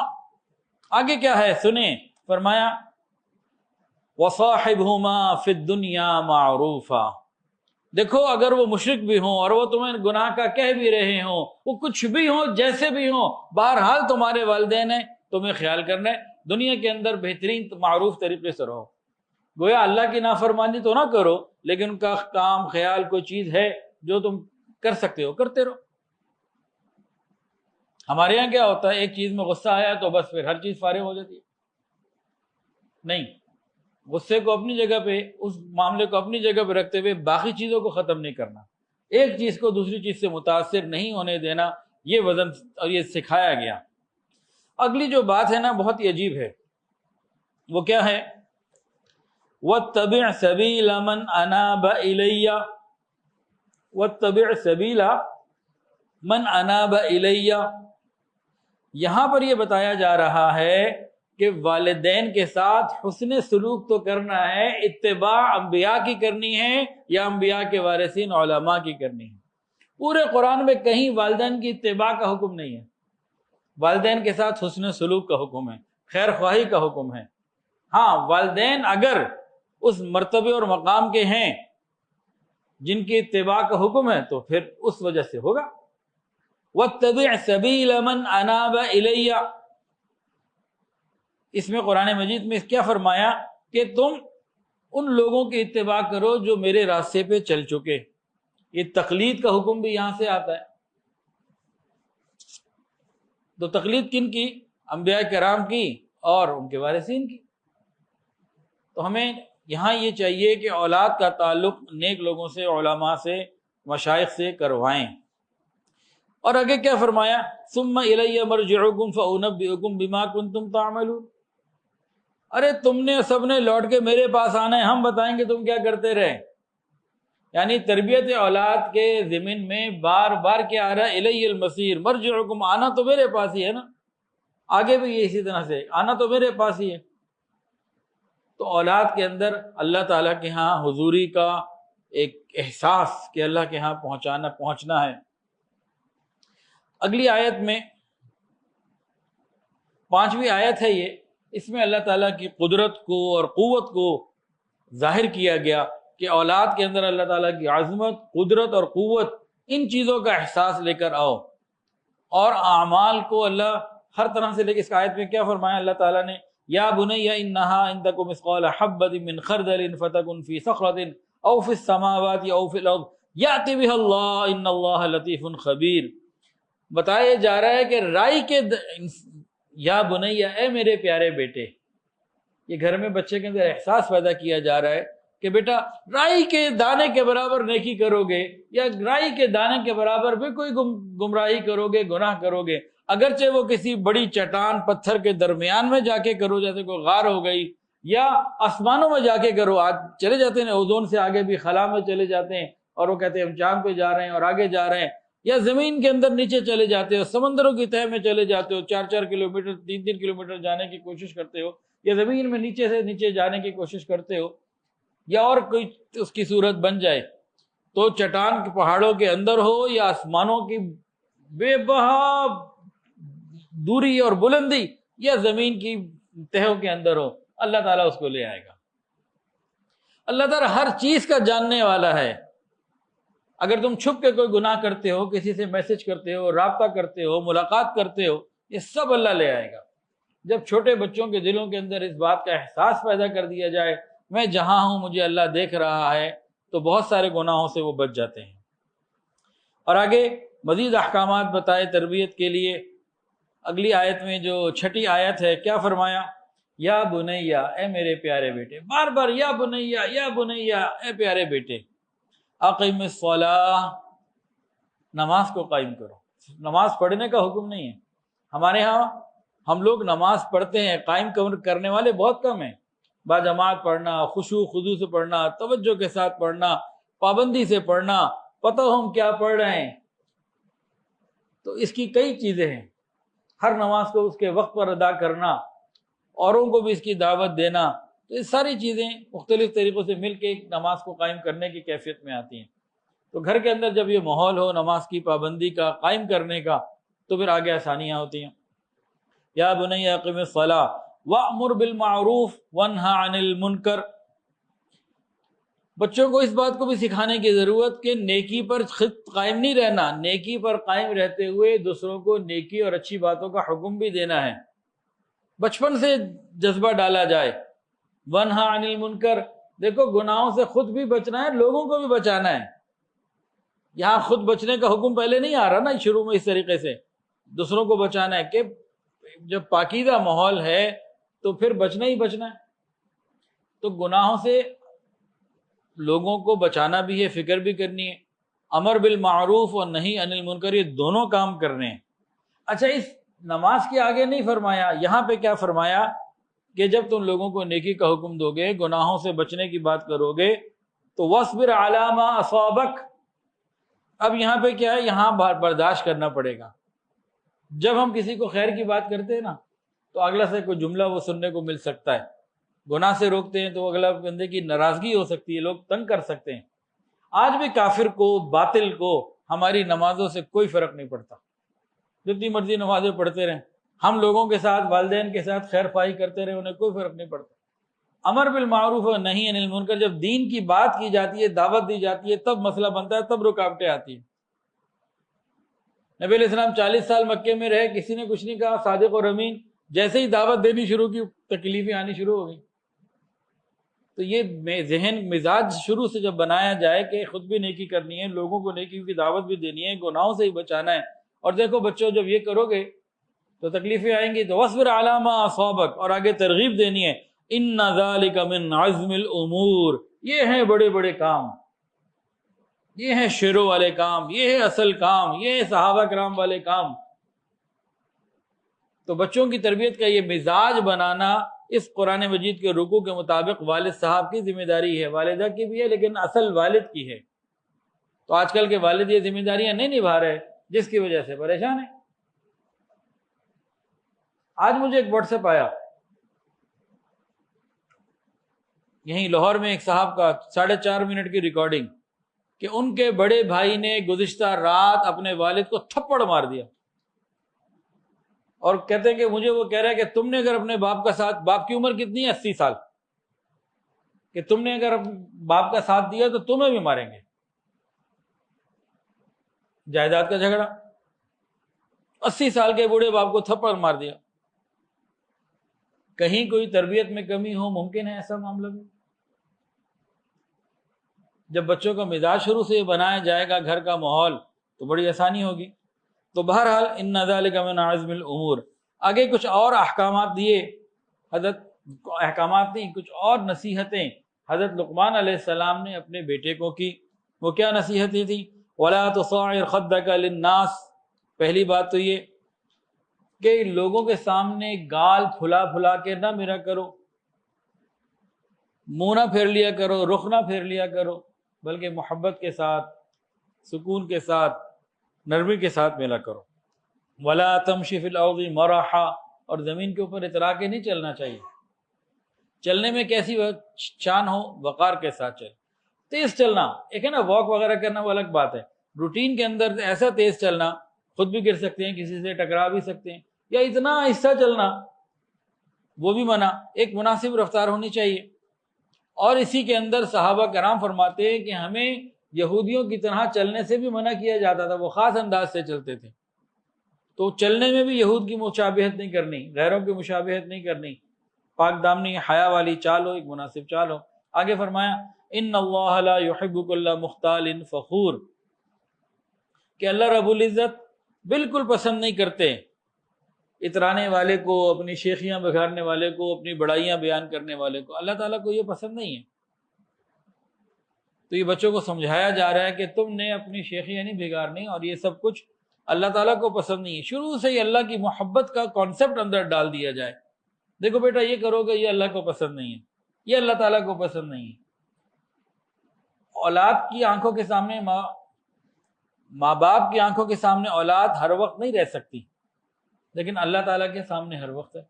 آگے کیا ہے سنیں، فرمایا وَصَاحِبْهُمَا فِي الدُّنْيَا مَعْرُوفًا، دیکھو اگر وہ مشرک بھی ہوں اور وہ تمہیں گناہ کا کہہ بھی رہے ہوں، وہ کچھ بھی ہوں، جیسے بھی ہوں، بہرحال تمہارے والدین ہیں، تمہیں خیال کرنا ہے دنیا کے اندر بہترین معروف طریقے سے رہو. گویا اللہ کی نافرمانی تو نہ کرو، لیکن ان کا کام خیال کوئی چیز ہے جو تم کر سکتے ہو کرتے رہو. ہمارے یہاں کیا ہوتا ہے، ایک چیز میں غصہ آیا تو بس پھر ہر چیز فارغ ہو جاتی ہے. نہیں، غصے کو اپنی جگہ پہ، اس معاملے کو اپنی جگہ پہ رکھتے ہوئے باقی چیزوں کو ختم نہیں کرنا، ایک چیز کو دوسری چیز سے متاثر نہیں ہونے دینا، یہ وزن اور یہ سکھایا گیا. اگلی جو بات ہے نا بہت ہی عجیب ہے، وہ کیا ہے؟ وَاتَّبِعْ سَبِيلَ مَنْ أَنَابَ إِلَيَّ، وَاتَّبِعْ سَبِيلَ مَنْ أَنَابَ إِلَيَّ. یہاں پر یہ بتایا جا رہا ہے کہ والدین کے ساتھ حسن سلوک تو کرنا ہے، اتباع انبیاء کی کرنی ہے یا انبیاء کے وارثین علماء کی کرنی ہے. پورے قرآن میں کہیں والدین کی اتباع کا حکم نہیں ہے، والدین کے ساتھ حسن سلوک کا حکم ہے، خیر خواہی کا حکم ہے. ہاں والدین اگر اس مرتبے اور مقام کے ہیں جن کی اتباع کا حکم ہے تو پھر اس وجہ سے ہوگا. وَاتَّبِعْ سَبِيلَ مَنْ أَنَابَ إِلَيَّ، اس میں قرآن مجید میں کیا فرمایا کہ تم ان لوگوں کی اتباع کرو جو میرے راستے پہ چل چکے. یہ تقلید کا حکم بھی یہاں سے آتا ہے. تو تقلید کن کی؟ انبیاء کرام کی اور ان کے وارثین کی. تو ہمیں یہاں یہ چاہیے کہ اولاد کا تعلق نیک لوگوں سے، علماء سے، مشائخ سے کروائیں. اور آگے کیا فرمایا؟ ثم الی مرجعکم فانبئکم بما کنتم تعملون، ارے تم نے سب نے لوٹ کے میرے پاس آنا ہے، ہم بتائیں گے تم کیا کرتے رہے. یعنی تربیت اولاد کے ضمن میں بار بار کیا آ رہا ہے؟ الی المصیر، مرجعکم، آنا تو میرے پاس ہی ہے نا، آگے بھی اسی طرح سے آنا تو میرے پاس ہی ہے. تو اولاد کے اندر اللہ تعالیٰ کے ہاں حضوری کا ایک احساس کہ اللہ کے ہاں پہنچنا ہے۔ اگلی آیت میں 5ویں آیت ہے یہ، اس میں اللہ تعالیٰ کی قدرت کو اور قوت کو ظاہر کیا گیا کہ اولاد کے اندر اللہ تعالیٰ کی عظمت، قدرت اور قوت، ان چیزوں کا احساس لے کر آؤ، اور اعمال کو اللہ ہر طرح سے لے کے، اس آیت میں کیا فرمایا اللہ تعالیٰ نے، یا بنی انہا ان تک مثقال حبۃ من خردل فتکن فی صخرۃ او فی السماوات او فی الارض یأتی بها اللہ ان اللہ لطیف خبیر۔ بتایا جا رہا ہے کہ رائی کے یا بنیا، اے میرے پیارے بیٹے، یہ گھر میں بچے کے اندر احساس پیدا کیا جا رہا ہے کہ بیٹا رائی کے دانے کے برابر نیکی کرو گے یا رائی کے دانے کے برابر بھی کوئی گمراہی کرو گے، گناہ کرو گے، اگرچہ وہ کسی بڑی چٹان پتھر کے درمیان میں جا کے کرو، جیسے کوئی غار ہو گئی، یا آسمانوں میں جا کے کرو، آج چلے جاتے ہیں اوزون سے آگے بھی خلا میں چلے جاتے ہیں اور وہ کہتے ہیں ہم چاند پہ جا رہے ہیں اور آگے جا رہے ہیں، یا زمین کے اندر نیچے چلے جاتے ہو، سمندروں کی تہہ میں چلے جاتے ہو، 4-4 کلومیٹر 3-3 کلومیٹر جانے کی کوشش کرتے ہو، یا زمین میں نیچے سے نیچے جانے کی کوشش کرتے ہو، یا اور کوئی اس کی صورت بن جائے، تو چٹان کے پہاڑوں کے اندر ہو یا آسمانوں کی بے بہا دوری اور بلندی، یا زمین کی تہوں کے اندر ہو، اللہ تعالیٰ اس کو لے آئے گا۔ اللہ تعالیٰ ہر چیز کا جاننے والا ہے۔ اگر تم چھپ کے کوئی گناہ کرتے ہو، کسی سے میسج کرتے ہو، رابطہ کرتے ہو، ملاقات کرتے ہو، یہ سب اللہ لے آئے گا۔ جب چھوٹے بچوں کے دلوں کے اندر اس بات کا احساس پیدا کر دیا جائے میں جہاں ہوں مجھے اللہ دیکھ رہا ہے، تو بہت سارے گناہوں سے وہ بچ جاتے ہیں۔ اور آگے مزید احکامات بتائے تربیت کے لیے۔ اگلی آیت میں جو 6ٹھی آیت ہے، کیا فرمایا، یا بنیا، اے میرے پیارے بیٹے، بار بار یا بنیا یا بنیا، اے پیارے بیٹے، اقیم الصلاۃ، نماز کو قائم کرو۔ نماز پڑھنے کا حکم نہیں ہے، ہمارے ہاں ہم لوگ نماز پڑھتے ہیں، قائم کرنے والے بہت کم ہیں۔ باجماعت پڑھنا، خشوع خضوع سے پڑھنا، توجہ کے ساتھ پڑھنا، پابندی سے پڑھنا، پتہ ہم کیا پڑھ رہے ہیں، تو اس کی کئی چیزیں ہیں۔ ہر نماز کو اس کے وقت پر ادا کرنا، اوروں کو بھی اس کی دعوت دینا، تو یہ ساری چیزیں مختلف طریقوں سے مل کے ایک نماز کو قائم کرنے کی کیفیت میں آتی ہیں۔ تو گھر کے اندر جب یہ ماحول ہو نماز کی پابندی کا، قائم کرنے کا، تو پھر آگے آسانیاں ہوتی ہیں۔ یا بنی اقم الصلاۃ وامر بالمعروف وانہی عن المنکر، بچوں کو اس بات کو بھی سکھانے کی ضرورت کہ نیکی پر خود قائم نہیں رہنا، نیکی پر قائم رہتے ہوئے دوسروں کو نیکی اور اچھی باتوں کا حکم بھی دینا ہے، بچپن سے جذبہ ڈالا جائے۔ وانہی عن المنکر، دیکھو گناہوں سے خود بھی بچنا ہے، لوگوں کو بھی بچانا ہے۔ یہاں خود بچنے کا حکم پہلے نہیں آ رہا نا شروع میں، اس طریقے سے دوسروں کو بچانا ہے کہ جب پاکیزہ ماحول ہے تو پھر بچنا ہی بچنا ہے۔ تو گناہوں سے لوگوں کو بچانا بھی ہے، فکر بھی کرنی ہے، امر بالمعروف اور نہی عن المنکر، یہ دونوں کام کرنے ہیں۔ اچھا، اس نماز کے آگے نہیں فرمایا، یہاں پہ کیا فرمایا کہ جب تم لوگوں کو نیکی کا حکم دو گے، گناہوں سے بچنے کی بات کرو گے، تو وَاصْبِرْ عَلَىٰ مَا أَصَابَكَ، اب یہاں پہ کیا ہے، یہاں برداشت کرنا پڑے گا۔ جب ہم کسی کو خیر کی بات کرتے ہیں نا، تو اگلا سے کوئی جملہ وہ سننے کو مل سکتا ہے، گناہ سے روکتے ہیں تو اگلا بندے کی ناراضگی ہو سکتی ہے، لوگ تنگ کر سکتے ہیں۔ آج بھی کافر کو، باطل کو ہماری نمازوں سے کوئی فرق نہیں پڑتا، جتنی مرضی نمازیں پڑھتے رہیں، ہم لوگوں کے ساتھ، والدین کے ساتھ خیر خواہی کرتے رہے، انہیں کوئی فرق نہیں پڑتا۔ امر بالمعروف اور نہی عن المنکر، جب دین کی بات کی جاتی ہے، دعوت دی جاتی ہے، تب مسئلہ بنتا ہے، تب رکاوٹیں آتی ہیں۔ نبی علیہ السلام 40 سال مکے میں رہے، کسی نے کچھ نہیں کہا، صادق اور امین، جیسے ہی دعوت دینی شروع کی تکلیفیں آنی شروع ہو گئی۔ تو یہ ذہن مزاج شروع سے جب بنایا جائے کہ خود بھی نیکی کرنی ہے، لوگوں کو نیکی کی دعوت بھی دینی ہے، گناہوں سے ہی بچانا ہے، اور دیکھو بچوں جب یہ کرو گے تو تکلیفیں آئیں گی، تو وَاصْبِرْ عَلَىٰ مَا أَصَابَكَ، اور آگے ترغیب دینی ہے، إِنَّ ذَلِكَ مِنْ عَزْمِ الْأُمُورِ، یہ ہیں بڑے بڑے کام، یہ ہیں شیروں والے کام، یہ ہے اصل کام، یہ ہے صحابہ کرام والے کام۔ تو بچوں کی تربیت کا یہ مزاج بنانا اس قرآن مجید کے رکوع کے مطابق والد صاحب کی ذمہ داری ہے، والدہ کی بھی ہے، لیکن اصل والد کی ہے۔ تو آج کل کے والد یہ ذمہ داریاں نہیں نبھا رہے، جس کی وجہ سے پریشان ہیں۔ آج مجھے ایک واٹس ایپ آیا، یہیں لاہور میں ایک صاحب کا 4.5 منٹ کی ریکارڈنگ کہ ان کے بڑے بھائی نے گزشتہ رات اپنے والد کو تھپڑ مار دیا، اور کہتے ہیں کہ مجھے وہ کہہ رہا ہے کہ تم نے اگر اپنے باپ کا ساتھ، باپ کی عمر کتنی ہے 80 سال، کہ تم نے اگر باپ کا ساتھ دیا تو تمہیں بھی ماریں گے۔ جائیداد کا جھگڑا، 80 سال کے بوڑھے باپ کو تھپڑ مار دیا۔ کہیں کوئی تربیت میں کمی ہو، ممکن ہے ایسا معاملہ بھی؟ جب بچوں کا مزاج شروع سے بنایا جائے گا، گھر کا ماحول، تو بڑی آسانی ہوگی۔ تو بہرحال ان ذالک من عزم الامور۔ آگے کچھ اور احکامات دیے حضرت، احکامات نہیں، کچھ اور نصیحتیں حضرت لقمان علیہ السلام نے اپنے بیٹے کو کی۔ وہ کیا نصیحتیں تھیں؟ وَلَا تُصَعِّرْ خَدَّكَ لِلنَّاسِ۔ پہلی بات تو یہ کہ لوگوں کے سامنے گال پھلا پھلا کے نہ ملا کرو، منہ نہ پھیر لیا کرو، رخ نہ پھیر لیا کرو، بلکہ محبت کے ساتھ، سکون کے ساتھ، نرمی کے ساتھ ملا کرو۔ وَلَا تَمْشِ فِي الْأَرْضِ مَرَحًا۔ اور زمین کے اوپر اترا کے نہیں چلنا چاہیے۔ چلنے میں کیسی شان ہو، وقار کے ساتھ چل، تیز چلنا۔ ایک ہے نا واک وغیرہ کرنا، وہ الگ بات ہے، روٹین کے اندر ایسا تیز چلنا، خود بھی گر سکتے ہیں، کسی سے ٹکرا بھی سکتے ہیں، یا اتنا آہستہ چلنا، وہ بھی منع۔ ایک مناسب رفتار ہونی چاہیے۔ اور اسی کے اندر صحابہ کرام فرماتے ہیں کہ ہمیں یہودیوں کی طرح چلنے سے بھی منع کیا جاتا تھا، وہ خاص انداز سے چلتے تھے۔ تو چلنے میں بھی یہود کی مشابہت نہیں کرنی، غیروں کی مشابہت نہیں کرنی، پاک دامنی حیا والی چال ہو، ایک مناسب چال ہو۔ آگے فرمایا ان اللہ لا یحب کل مختال فخور، کہ اللہ رب العزت بالکل پسند نہیں کرتے اترانے والے کو، اپنی شیخیاں بگاڑنے والے کو، اپنی بڑائیاں بیان کرنے والے کو۔ اللہ تعالیٰ کو یہ پسند نہیں ہے۔ تو یہ بچوں کو سمجھایا جا رہا ہے کہ تم نے اپنی شیخیاں نہیں بگاڑنی، اور یہ سب کچھ اللہ تعالیٰ کو پسند نہیں ہے۔ شروع سے ہی اللہ کی محبت کا کانسیپٹ اندر ڈال دیا جائے، دیکھو بیٹا یہ کرو گے، یہ اللہ کو پسند نہیں ہے، یہ اللہ تعالیٰ کو پسند نہیں ہے۔ اولاد کی آنکھوں کے سامنے، ماں باپ کی آنکھوں کے سامنے اولاد ہر وقت نہیں رہ سکتی، لیکن اللہ تعالیٰ کے سامنے ہر وقت ہے۔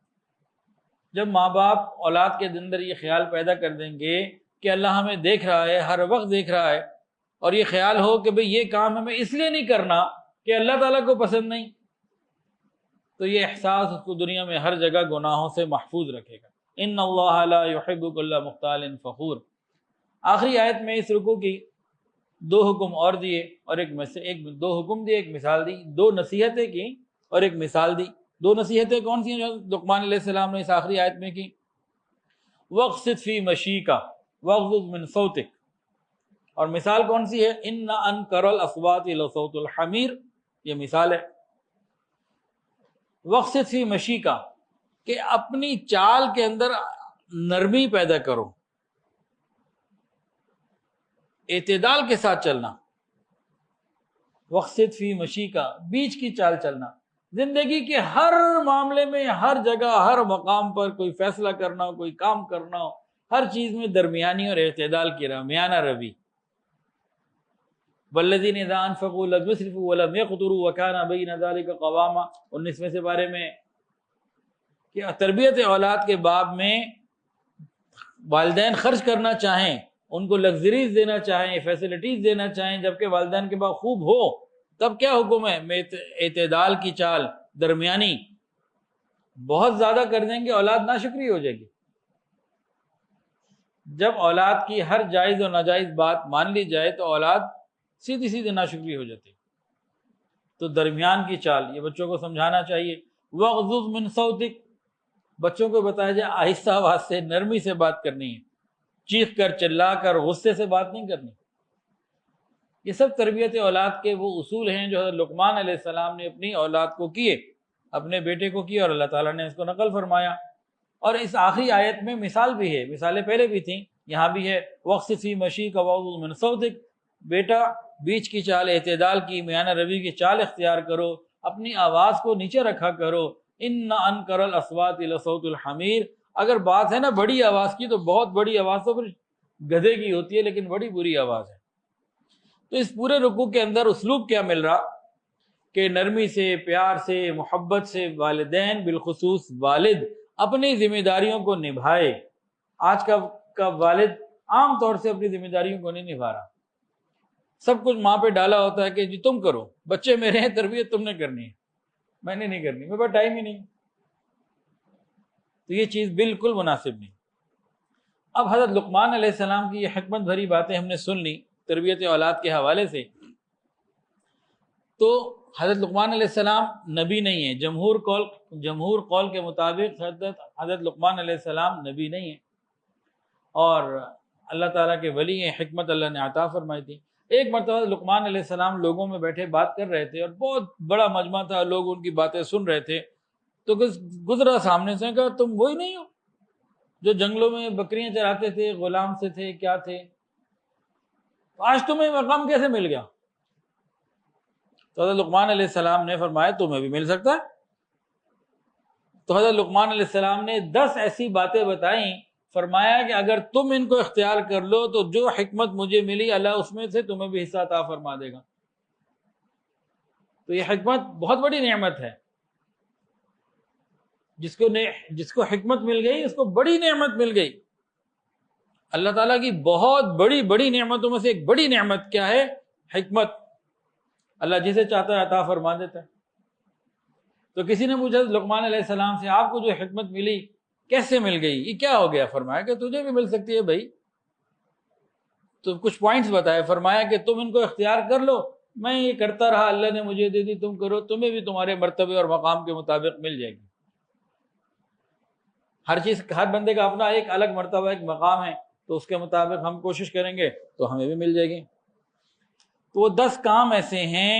جب ماں باپ اولاد کے اندر یہ خیال پیدا کر دیں گے کہ اللہ ہمیں دیکھ رہا ہے، ہر وقت دیکھ رہا ہے، اور یہ خیال ہو کہ بھئی یہ کام ہمیں اس لیے نہیں کرنا کہ اللہ تعالیٰ کو پسند نہیں، تو یہ احساس اس کو دنیا میں ہر جگہ گناہوں سے محفوظ رکھے گا۔ ان اللہ لا یحب کل مختال فخور۔ آخری آیت میں اس رکوع کی 2 حکم اور دیے، اور 2 حکم دیے، ایک مثال دی، 2 نصیحتیں کی اور ایک مثال دی۔ 2 نصیحتیں کون سی ہیں جو لقمان علیہ السلام نے اس آخری آیت میں کی؟ وَاقْصِدْ فِي مَشِيكَ وَاغْضُضْ مِنْ صَوْتِكَ، اور مثال کون سی ہے؟ إِنَّ أَنْكَرَ الْأَصْوَاتِ لَصَوْتُ الْحَمِيرِ، یہ مثال ہے۔ وَاقْصِدْ فِي مَشِيكَ، کہ اپنی چال کے اندر نرمی پیدا کرو، اعتدال کے ساتھ چلنا۔ وَاقْصِدْ فِي مَشِيكَ، بیچ کی چال چلنا۔ زندگی کے ہر معاملے میں، ہر جگہ، ہر مقام پر کوئی فیصلہ کرنا ہو، کوئی کام کرنا ہو، ہر چیز میں درمیانی اور اعتدال کی میانہ روی۔ وَالَّذِينَ إِذَا أَنفَقُوا لَمْ يُسْرِفُوا وَلَمْ يَقْتُرُوا وَكَانَ بَيْنَ ذَلِكَ قَوَامًا، 19ویں سے بارے میں، کہ تربیت اولاد کے باب میں والدین خرچ کرنا چاہیں، ان کو لگژریز دینا چاہیں، فیسلٹیز دینا چاہیں، جبکہ والدین کے بعد خوب ہو، تب کیا حکم ہے؟ اعتدال کی چال، درمیانی۔ بہت زیادہ کر دیں گے اولاد ناشکری ہو جائے گی۔ جب اولاد کی ہر جائز اور ناجائز بات مان لی جائے تو اولاد سیدھی سیدھی ناشکری ہو جاتی۔ تو درمیان کی چال، یہ بچوں کو سمجھانا چاہیے۔ وَاغْضُضْ مِنْ صَوْتِكَ، بچوں کو بتایا جائے آہستہ آواز سے، نرمی سے بات کرنی ہے، چیخ کر، چلا کر، غصے سے بات نہیں کرنی۔ یہ سب تربیت اولاد کے وہ اصول ہیں جو حضرت لقمان علیہ السلام نے اپنی اولاد کو کیے، اپنے بیٹے کو کیے، اور اللہ تعالیٰ نے اس کو نقل فرمایا۔ اور اس آخری آیت میں مثال بھی ہے، مثالیں پہلے بھی تھیں، یہاں بھی ہے وَاقْصِدْ فِي مَشِيكَ وَاغْضُضْ مِنْ صَوْتِكَ، بیٹا بیچ کی چال، اعتدال کی، میانہ روی کی چال اختیار کرو، اپنی آواز کو نیچے رکھا کرو۔ إِنَّ أَنْكَرَ الْأَصْوَاتِ لَصَوْتُ الْحَمِيرِ، اگر بات ہے نا بڑی آواز کی، تو بہت بڑی آواز تو پھر گدھے کی ہوتی ہے، لیکن بڑی بری آواز ہے۔ تو اس پورے رکوع کے اندر اسلوب کیا مل رہا کہ نرمی سے، پیار سے، محبت سے والدین، بالخصوص والد، اپنی ذمہ داریوں کو نبھائے۔ آج کا کا والد عام طور سے اپنی ذمہ داریوں کو نہیں نبھا رہا، سب کچھ ماں پہ ڈالا ہوتا ہے کہ جی تم کرو، بچے میرے ہیں، تربیت تم نے کرنی ہے، میں نے نہیں کرنی، میرے پاس ٹائم ہی نہیں۔ تو یہ چیز بالکل مناسب نہیں۔ اب حضرت لقمان علیہ السلام کی یہ حکمت بھری باتیں ہم نے سن لی تربیت اولاد کے حوالے سے، تو حضرت لقمان علیہ السلام نبی نہیں ہے، جمہور قول کے مطابق حضرت لقمان علیہ السلام نبی نہیں ہے، اور اللہ تعالیٰ کے ولی ہیں، حکمت اللہ نے عطا فرمائی تھی۔ ایک مرتبہ لقمان علیہ السلام لوگوں میں بیٹھے بات کر رہے تھے، اور بہت بڑا مجمع تھا، لوگ ان کی باتیں سن رہے تھے، تو گزرا سامنے سے، کہا تم وہی نہیں ہو جو جنگلوں میں بکریاں چراتے تھے، غلام سے تھے، کیا تھے، آج تمہیں مقام کیسے مل گیا؟ تو حضرت لقمان علیہ السلام نے فرمایا تمہیں بھی مل سکتا ہے۔ تو حضرت لقمان علیہ السلام نے 10 ایسی باتیں بتائیں، فرمایا کہ اگر تم ان کو اختیار کر لو تو جو حکمت مجھے ملی اللہ اس میں سے تمہیں بھی حصہ عطا فرما دے گا۔ تو یہ حکمت بہت بڑی نعمت ہے، جس کو حکمت مل گئی اس کو بڑی نعمت مل گئی۔ اللہ تعالیٰ کی بہت بڑی بڑی نعمتوں میں سے ایک بڑی نعمت کیا ہے؟ حکمت۔ اللہ جسے چاہتا ہے عطا فرما دیتا ہے۔ تو کسی نے پوچھا لقمان علیہ السلام سے آپ کو جو حکمت ملی کیسے مل گئی، یہ کیا ہو گیا؟ فرمایا کہ تجھے بھی مل سکتی ہے بھائی۔ تو کچھ پوائنٹس بتائے، فرمایا کہ تم ان کو اختیار کر لو، میں یہ کرتا رہا، اللہ نے مجھے دے دی، تم کرو، تمہیں بھی تمہارے مرتبے اور مقام کے مطابق مل جائے گی۔ ہر بندے کا اپنا ایک الگ مرتبہ، ایک مقام ہے، تو اس کے مطابق ہم کوشش کریں گے تو ہمیں بھی مل جائے گی۔ تو وہ 10 کام ایسے ہیں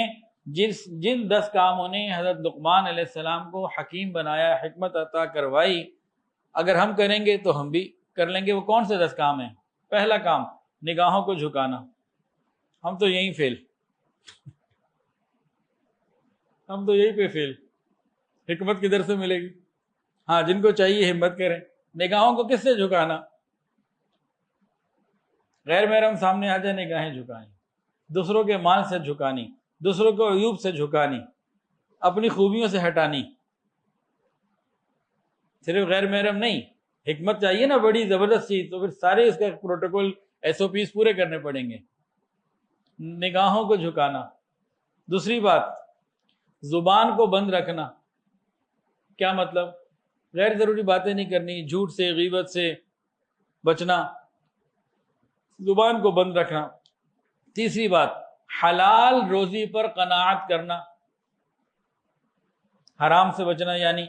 جن 10 کاموں نے حضرت لقمان علیہ السلام کو حکیم بنایا، حکمت عطا کروائی، اگر ہم کریں گے تو ہم بھی کر لیں گے۔ وہ کون سے 10 کام ہیں؟ پہلا کام نگاہوں کو جھکانا، ہم تو یہیں فیل، ہم تو یہیں پہ فیل، حکمت کدھر سے ملے گی؟ ہاں جن کو چاہیے ہمت کریں۔ نگاہوں کو کس سے جھکانا؟ غیر محرم سامنے آ جائے نگاہیں جھکائیں، دوسروں کے مال سے جھکانی، دوسروں کو عیوب سے جھکانی، اپنی خوبیوں سے ہٹانی۔ صرف غیر محرم نہیں، حکمت چاہیے نا بڑی زبردست چیز، تو پھر سارے اس کا پروٹوکول SOPs پورے کرنے پڑیں گے۔ نگاہوں کو جھکانا۔ دوسری بات زبان کو بند رکھنا۔ کیا مطلب؟ غیر ضروری باتیں نہیں کرنی، جھوٹ سے، غیبت سے بچنا، زبان کو بند رکھنا۔ تیسری بات حلال روزی پر قناعت کرنا، حرام سے بچنا یعنی۔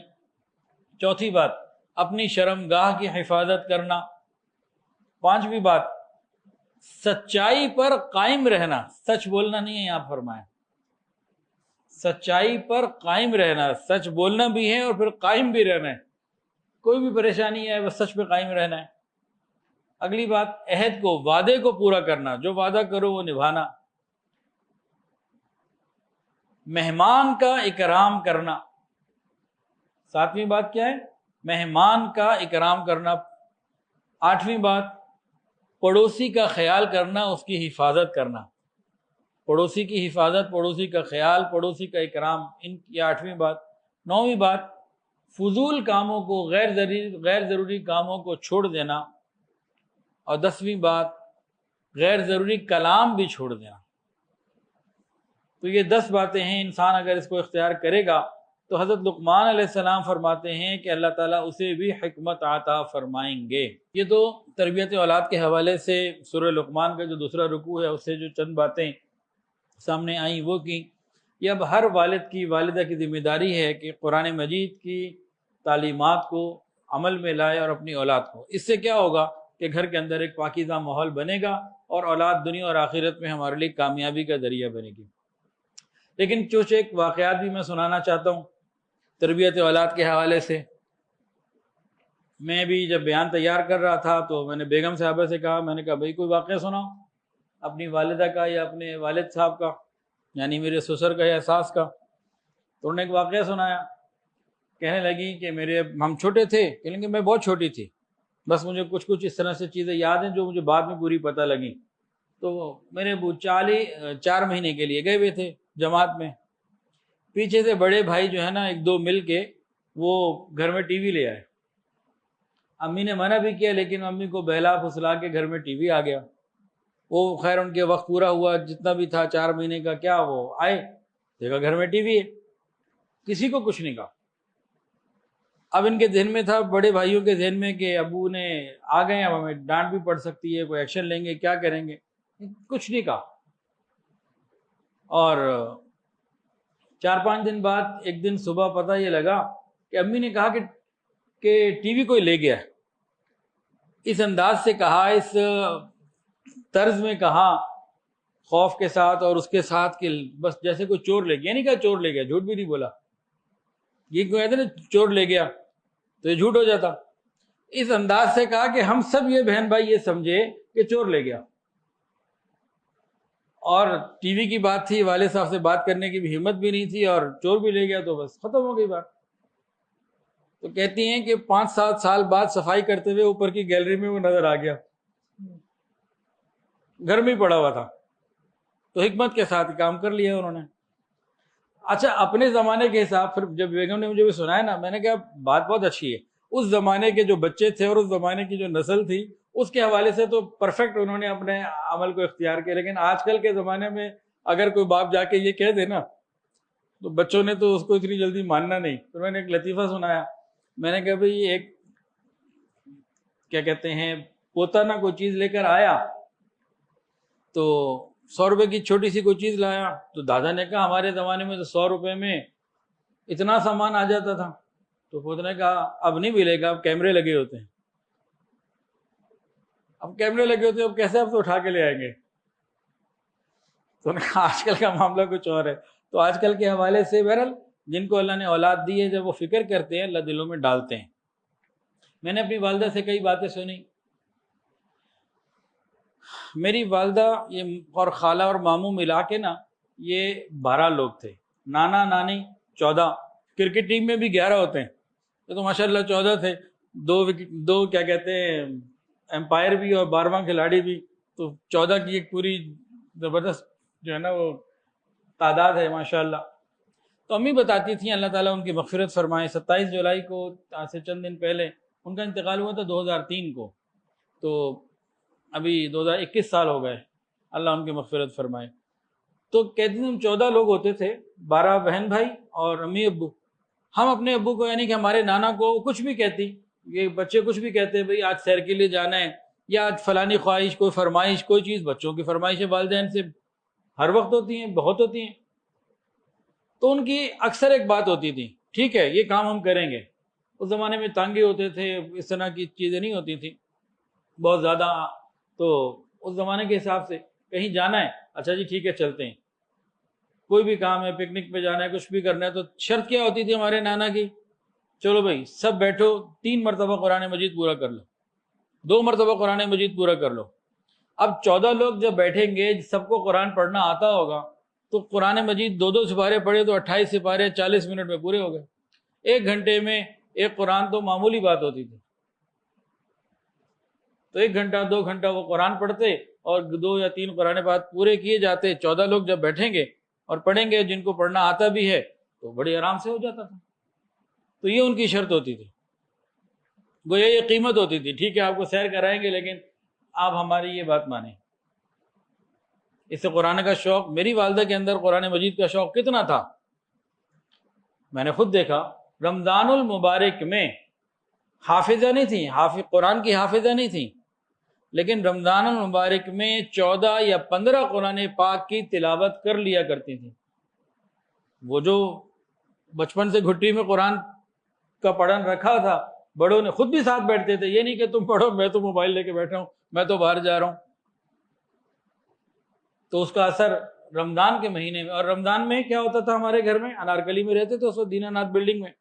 چوتھی بات اپنی شرمگاہ کی حفاظت کرنا۔ پانچویں بات سچائی پر قائم رہنا، سچ بولنا نہیں ہے یہاں فرمایا، سچائی پر قائم رہنا، سچ بولنا بھی ہے اور پھر قائم بھی رہنا ہے، کوئی بھی پریشانی ہے بس سچ پہ قائم رہنا ہے۔ اگلی بات عہد کو، وعدے کو پورا کرنا، جو وعدہ کرو وہ نبھانا۔ مہمان کا اکرام کرنا۔ ساتویں بات کیا ہے؟ مہمان کا اکرام کرنا۔ آٹھویں بات پڑوسی کا خیال کرنا، اس کی حفاظت کرنا۔ پڑوسی کی حفاظت، پڑوسی کا خیال، پڑوسی کا اکرام، ان کی آٹھویں بات۔ نویں بات فضول کاموں کو، غیر ضروری کاموں کو چھوڑ دینا، اور 10ویں بات غیر ضروری کلام بھی چھوڑ دینا۔ تو یہ 10 باتیں ہیں، انسان اگر اس کو اختیار کرے گا تو حضرت لقمان علیہ السلام فرماتے ہیں کہ اللہ تعالیٰ اسے بھی حکمت عطا فرمائیں گے۔ یہ تو تربیت اولاد کے حوالے سے سورہ لقمان کا جو دوسرا رکوع ہے اس سے جو چند باتیں سامنے آئیں وہ کی۔ یہ اب ہر والد کی، والدہ کی ذمہ داری ہے کہ قرآن مجید کی تعلیمات کو عمل میں لائے اور اپنی اولاد کو۔ اس سے کیا ہوگا کہ گھر کے اندر ایک پاکیزہ ماحول بنے گا اور اولاد دنیا اور آخرت میں ہمارے لیے کامیابی کا ذریعہ بنے گی۔ لیکن چونچہ ایک واقعات بھی میں سنانا چاہتا ہوں تربیت اولاد کے حوالے سے۔ میں بھی جب بیان تیار کر رہا تھا تو میں نے بیگم صاحبہ سے کہا، میں نے کہا بھائی کوئی واقعہ سناؤ اپنی والدہ کا یا اپنے والد صاحب کا، یعنی میرے سسر کا یا ساس کا۔ تو انہوں نے ایک واقعہ سنایا، کہنے لگی کہ ہم چھوٹے تھے، کہنے لگے میں بہت چھوٹی تھی، بس مجھے کچھ اس طرح سے چیزیں یاد ہیں جو مجھے بعد میں پوری پتہ لگیں۔ تو میرے ابو 4 مہینے کے لیے گئے ہوئے تھے جماعت میں، پیچھے سے بڑے بھائی جو ہے نا 1-2 مل کے وہ گھر میں ٹی وی لے آئے۔ امی نے منع بھی کیا لیکن امی کو بہلا پھسلا کے گھر میں ٹی وی آ گیا. وہ خیر ان کے وقت پورا ہوا جتنا بھی تھا 4 مہینے کا, کیا وہ آئے دیکھا گھر میں ٹی وی ہے, کسی کو کچھ نہیں کہا. اب ان کے ذہن میں تھا, بڑے بھائیوں کے ذہن میں, کہ ابو نے آ گئے, اب ہمیں ڈانٹ بھی پڑ سکتی ہے, کوئی ایکشن لیں گے, کیا کریں گے, کچھ نہیں کہا. اور 4-5 دن بعد ایک دن صبح پتہ یہ لگا کہ امی نے کہا کہ ٹی وی کوئی لے گیا. اس انداز سے کہا, اس طرز میں کہا, خوف کے ساتھ اور اس کے ساتھ کہ بس جیسے کوئی چور لے گیا. نہیں کہا چور لے گیا, جھوٹ بھی نہیں بولا. یہ کہتے ہیں نا چور لے گیا تو یہ جھوٹ ہو جاتا. اس انداز سے کہا کہ ہم سب یہ بہن بھائی یہ سمجھے کہ چور لے گیا. اور ٹی وی کی بات تھی, والد صاحب سے بات کرنے کی بھی ہمت بھی نہیں تھی, اور چور بھی لے گیا تو بس ختم ہو گئی بات. تو کہتی ہیں کہ 5-7 سال بعد صفائی کرتے ہوئے اوپر کی گیلری میں وہ نظر آ گیا, گھر میں ہی پڑا ہوا تھا. تو حکمت کے ساتھ کام کر لیا انہوں نے. اچھا, اپنے زمانے کے حساب, پھر جب بیگم نے مجھے بھی سنایا نا, میں نے کہا بات بہت اچھی ہے. اس زمانے کے جو بچے تھے اور اس زمانے کی جو نسل تھی, اس کے حوالے سے تو پرفیکٹ انہوں نے اپنے عمل کو اختیار کیا. لیکن آج کل کے زمانے میں اگر کوئی باپ جا کے یہ کہہ دے نا, تو بچوں نے تو اس کو اتنی جلدی ماننا نہیں. پھر میں نے ایک لطیفہ سنایا, میں نے کہا بھئی ایک کیا کہتے ہیں پوتا نہ کوئی چیز لے کر آیا, تو 100 روپے کی چھوٹی سی کوئی چیز لایا, تو دادا نے کہا ہمارے زمانے میں تو 100 روپے میں اتنا سامان آ جاتا تھا. تو پوتے نے کہا اب نہیں ملے گا, اب کیمرے لگے ہوتے ہیں. اب کیمرے لگے ہوتے ہیں, اب کیسے آپ تو اٹھا کے لے آئیں گے. تو نے کہا آج کل کا معاملہ کچھ اور ہے. تو آج کل کے حوالے سے بہرحال جن کو اللہ نے اولاد دی ہے, جب وہ فکر کرتے ہیں اللہ دلوں میں ڈالتے ہیں. میں نے اپنی والدہ سے کئی باتیں سنی. میری والدہ یہ اور خالہ اور ماموں ملا کے نا یہ 12 لوگ تھے, نانا نانی 14, کرکٹ ٹیم میں بھی 11 ہوتے ہیں, یہ تو ماشاء اللہ 14 تھے. 2 کیا کہتے ہیں امپائر بھی اور 12واں کھلاڑی بھی, تو 14 کی ایک پوری زبردست جو ہے نا وہ تعداد ہے ماشاء اللہ. تو امی بتاتی تھیں, اللہ تعالیٰ ان کی مغفرت فرمائے, 27 جولائی کو آج سے چند دن پہلے ان کا انتقال ہوا تھا 2003 کو, تو ابھی 2021 سال ہو گئے, اللہ ان کی مغفرت فرمائے. تو کہتے ہیں ہم 14 لوگ ہوتے تھے, 12 بہن بھائی اور امی ابو. ہم اپنے ابو کو یعنی کہ ہمارے نانا کو کچھ بھی کہتی, یہ بچے کچھ بھی کہتے ہیں بھئی آج سیر کے لیے جانا ہے, یا آج فلانی خواہش, کوئی فرمائش, کوئی چیز. بچوں کی فرمائشیں والدین سے ہر وقت ہوتی ہیں, بہت ہوتی ہیں. تو ان کی اکثر ایک بات ہوتی تھی, ٹھیک ہے یہ کام ہم کریں گے. اس زمانے میں تانگے ہوتے تھے, اس طرح کی چیزیں نہیں ہوتی تھیں بہت زیادہ. تو اس زمانے کے حساب سے کہیں جانا ہے, اچھا جی ٹھیک ہے چلتے ہیں. کوئی بھی کام ہے, پکنک پہ جانا ہے, کچھ بھی کرنا ہے, تو شرط کیا ہوتی تھی ہمارے نانا کی, چلو بھائی سب بیٹھو 3 مرتبہ قرآن مجید پورا کر لو, 2 مرتبہ قرآن مجید پورا کر لو. اب 14 لوگ جب بیٹھیں گے, سب کو قرآن پڑھنا آتا ہوگا, تو قرآن مجید 2 سپارے پڑھے تو 28 سپارے 40 منٹ میں پورے ہو گئے. 1 گھنٹے میں ایک قرآن تو معمولی بات ہوتی تھی. تو 1 گھنٹہ 2 گھنٹہ وہ قرآن پڑھتے, اور 2 یا 3 قرآن پاک پورے کیے جاتے. 14 لوگ جب بیٹھیں گے اور پڑھیں گے, جن کو پڑھنا آتا بھی ہے تو بڑی آرام سے ہو جاتا تھا. تو یہ ان کی شرط ہوتی تھی, گویا یہ قیمت ہوتی تھی, ٹھیک ہے آپ کو سیر کرائیں گے لیکن آپ ہماری یہ بات مانیں. اس سے قرآن کا شوق, میری والدہ کے اندر قرآن مجید کا شوق کتنا تھا میں نے خود دیکھا. رمضان المبارک میں حافظہ نہیں تھیں, قرآن کی حافظہ نہیں تھیں, لیکن رمضان المبارک میں 14 یا 15 قرآن پاک کی تلاوت کر لیا کرتی تھیں. وہ جو بچپن سے گھٹی میں قرآن کا پڑھن رکھا تھا, بڑوں نے خود بھی ساتھ بیٹھتے تھے. یہ نہیں کہ تم پڑھو میں تو موبائل لے کے بیٹھا ہوں, میں تو باہر جا رہا ہوں. تو اس کا اثر رمضان کے مہینے میں. اور رمضان میں کیا ہوتا تھا ہمارے گھر میں, انارکلی میں رہتے تھے اس وقت, دینا ناتھ بلڈنگ میں.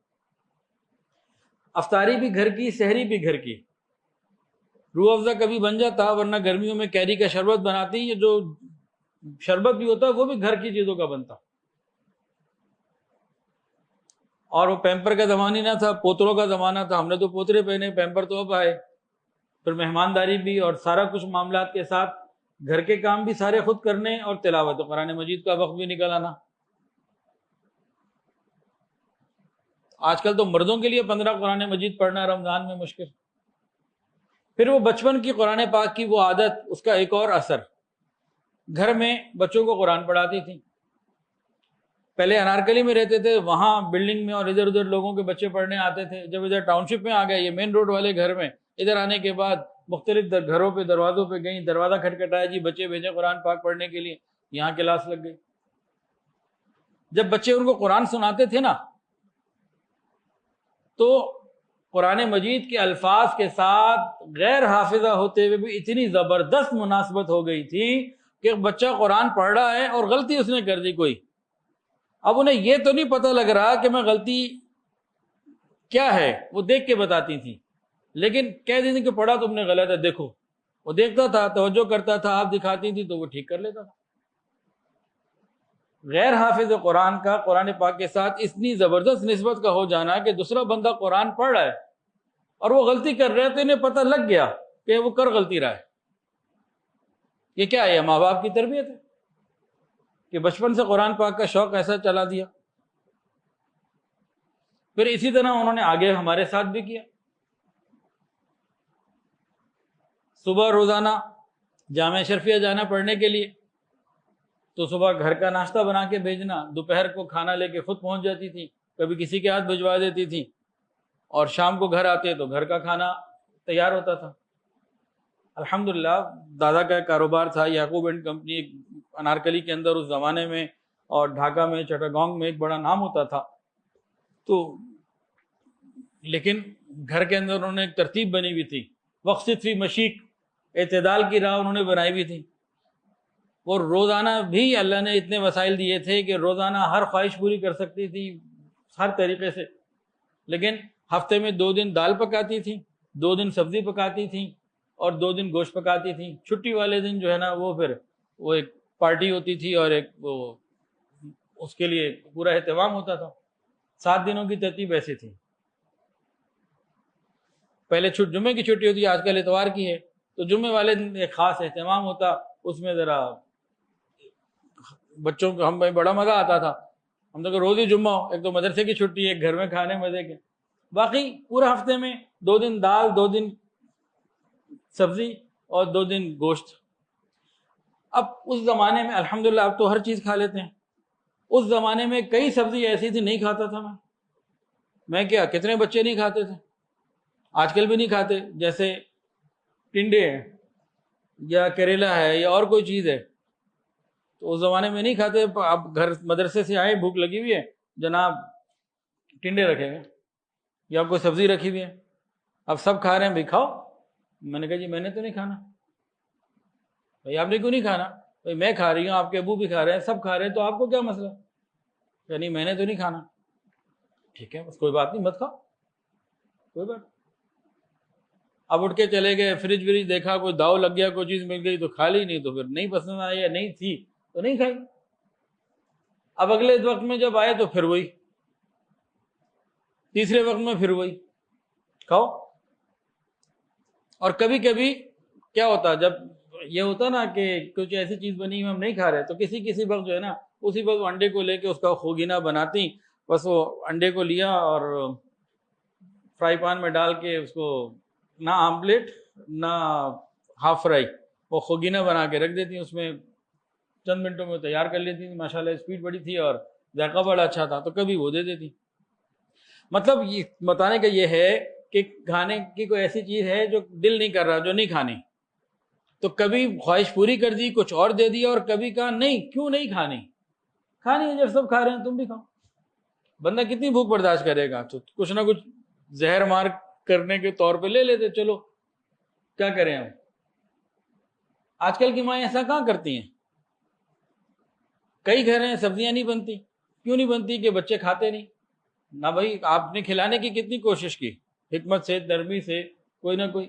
افطاری بھی گھر کی, سحری بھی گھر کی. روح افزا کبھی بن جاتا, ورنہ گرمیوں میں کیری کا شربت بناتی, یہ جو شربت بھی ہوتا ہے وہ بھی گھر کی چیزوں کا بنتا. اور وہ پیمپر کا زمانہ نہ تھا, پوتروں کا زمانہ تھا. ہم نے تو پوترے پہنے, پیمپر تو اب آئے. پھر مہمانداری بھی اور سارا کچھ معاملات کے ساتھ گھر کے کام بھی سارے خود کرنے, اور تلاوت قرآن مجید کا وقت بھی نکل آنا. آج کل تو مردوں کے لیے 15 قرآن مجید پڑھنا رمضان میں مشکل. پھر وہ بچپن کی قرآن پاک کی وہ عادت، اس کا ایک اور اثر، گھر میں بچوں کو قرآن پڑھاتی تھی. پہلے انارکلی میں رہتے تھے، وہاں بلڈنگ میں اور ادھر ادھر لوگوں کے بچے پڑھنے آتے تھے. جب ادھر ٹاؤن شپ میں آ گئے، یہ مین روڈ والے گھر میں، ادھر آنے کے بعد مختلف گھروں پہ دروازوں پہ گئیں، دروازہ کھٹکھٹایا، جی بچے بھیجیں قرآن پاک پڑھنے کے لیے. یہاں کلاس لگ گئی. جب بچے ان کو قرآن سناتے تھے نا، تو قرآن مجید کے الفاظ کے ساتھ غیر حافظہ ہوتے ہوئے بھی اتنی زبردست مناسبت ہو گئی تھی کہ بچہ قرآن پڑھ رہا ہے اور غلطی اس نے کر دی کوئی. اب انہیں یہ تو نہیں پتہ لگ رہا کہ میں غلطی کیا ہے، وہ دیکھ کے بتاتی تھی، لیکن کہہ دیتی کہ پڑھا تم نے غلط ہے، دیکھو. وہ دیکھتا تھا، توجہ کرتا تھا، آپ دکھاتی تھی تو وہ ٹھیک کر لیتا تھا. غیر حافظ قرآن کا قرآن پاک کے ساتھ اتنی زبردست نسبت کا ہو جانا کہ دوسرا بندہ قرآن پڑھ رہا ہے اور وہ غلطی کر رہا ہے تو انہیں پتہ لگ گیا کہ وہ کر غلطی رہا ہے. یہ کیا ہے؟ ماں باپ کی تربیت ہے کہ بچپن سے قرآن پاک کا شوق ایسا چلا دیا. پھر اسی طرح انہوں نے آگے ہمارے ساتھ بھی کیا. صبح روزانہ جامعہ شرفیہ جانا پڑھنے کے لیے، تو صبح گھر کا ناشتہ بنا کے بھیجنا، دوپہر کو کھانا لے کے خود پہنچ جاتی تھی، کبھی کسی کے ہاتھ بھجوا دیتی تھی، اور شام کو گھر آتے تو گھر کا کھانا تیار ہوتا تھا. الحمدللہ دادا کا کاروبار تھا، یعقوب اینڈ کمپنی، انارکلی کے اندر اس زمانے میں، اور ڈھاکہ میں، چٹاگانگ میں ایک بڑا نام ہوتا تھا. تو لیکن گھر کے اندر انہوں نے ایک ترتیب بنی ہوئی تھی، وقصد فی مشیق، اعتدال کی راہ انہوں نے بنائی ہوئی تھی. اور روزانہ بھی اللہ نے اتنے وسائل دیے تھے کہ روزانہ ہر خواہش پوری کر سکتی تھی ہر طریقے سے. لیکن ہفتے میں 2 دن دال پکاتی تھی، 2 دن سبزی پکاتی تھی، اور 2 دن گوشت پکاتی تھی. چھٹی والے دن جو ہے نا وہ پھر وہ ایک پارٹی ہوتی تھی اور ایک وہ اس کے لیے پورا اہتمام ہوتا تھا. 7 دنوں کی ترتیب ایسی تھی. پہلے جمعے کی چھٹی ہوتی، آج کل اتوار کی ہے، تو جمعے والے دن ایک خاص اہتمام ہوتا. اس میں ذرا بچوں کو ہمیں بڑا مزہ آتا تھا. ہم تو کہ روز ہی جمعہ ہو، ایک تو مدرسے کی چھٹی، ایک گھر میں کھانے مزے کے. باقی پورا ہفتے میں 2 دن دال، 2 دن سبزی اور 2 دن گوشت. اب اس زمانے میں الحمدللہ اب تو ہر چیز کھا لیتے ہیں. اس زمانے میں کئی سبزی ایسی تھی نہیں کھاتا تھا میں کیا کتنے بچے نہیں کھاتے تھے، آج کل بھی نہیں کھاتے. جیسے ٹنڈے ہیں یا کریلا ہے یا اور کوئی چیز ہے، تو اس زمانے میں نہیں کھاتے. اب گھر مدرسے سے آئے، بھوک لگی ہوئی ہے، جناب ٹنڈے رکھے گئے یا کوئی سبزی رکھی ہوئی ہے، اب سب کھا رہے ہیں، بھائی کھاؤ. میں نے کہا جی میں نے تو نہیں کھانا. بھائی آپ نے کیوں نہیں کھانا؟ بھائی میں کھا رہی ہوں، آپ کے ابو بھی کھا رہے ہیں، سب کھا رہے ہیں، تو آپ کو کیا مسئلہ؟ کہ نہیں میں نے تو نہیں کھانا. ٹھیک ہے بس کوئی بات نہیں، مت کھاؤ، کوئی بات. اب اٹھ کے چلے گئے، فریج وریج دیکھا، کوئی داؤ لگ گیا، کوئی چیز مل گئی تو کھا لی، نہیں تو پھر نہیں پسند آئی یا نہیں تھی تو نہیں کھائی. اب اگلے وقت میں جب آئے تو پھر وہی، تیسرے وقت میں پھر وہی کھاؤ. اور کبھی کبھی کیا ہوتا، جب یہ ہوتا نا کہ کچھ ایسی چیز بنی ہم نہیں کھا رہے، تو کسی وقت جو ہے نا اسی وقت انڈے کو لے کے اس کا خوگینہ بناتی. بس وہ انڈے کو لیا اور فرائی پان میں ڈال کے اس کو نہ آملیٹ نہ ہاف فرائی، وہ خوگینہ بنا کے رکھ دیتی. اس میں چند منٹوں میں تیار کر لیتی تھی. ماشاءاللہ اسپیڈ بڑی تھی اور ذائقہ بڑا اچھا تھا، تو کبھی وہ دے دیتی. مطلب یہ بتانے کا یہ ہے کہ کھانے کی کوئی ایسی چیز ہے جو دل نہیں کر رہا، جو نہیں کھانی، تو کبھی خواہش پوری کر دی، کچھ اور دے دیا، اور کبھی کہا نہیں کیوں نہیں کھانی، کھانی ہے، جب سب کھا رہے ہیں تم بھی کھاؤ. بندہ کتنی بھوک برداشت کرے گا؟ تو کچھ نہ کچھ زہر مار کرنے کے طور پہ لے لیتے. چلو کیا کریں ہم. آج کل کی مائیں ایسا کہاں کرتی ہیں. کئی گھر ہیں سبزیاں نہیں بنتی. کیوں نہیں بنتی؟ کہ بچے کھاتے نہیں. نہ بھائی آپ نے کھلانے کی کتنی کوشش کی، حکمت سے، نرمی سے، کوئی نہ کوئی.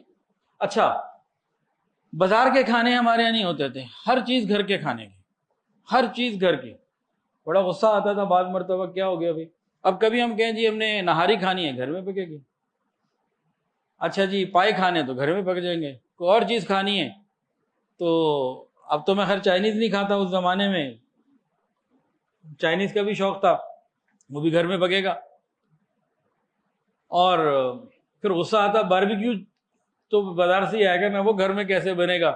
اچھا بازار کے کھانے ہمارے یہاں نہیں ہوتے تھے، ہر چیز گھر کے کھانے کی، ہر چیز گھر کی. بڑا غصہ آتا تھا بعض مرتبہ، کیا ہو گیا بھائی، اب کبھی ہم کہیں جی ہم نے نہاری کھانی ہے، گھر میں پکے گی. اچھا جی پائے کھانے تو گھر میں پک جائیں گے. کوئی اور چیز کھانی ہے تو اب تو میں خیر چائنیز نہیں کھاتا، اس زمانے میں چائنیز کا بھی شوق تھا، وہ بھی گھر میں پکے گا. اور پھر غصہ آتا باربیکیو تو بازار سے ہی آئے گا نا، وہ گھر میں کیسے بنے گا؟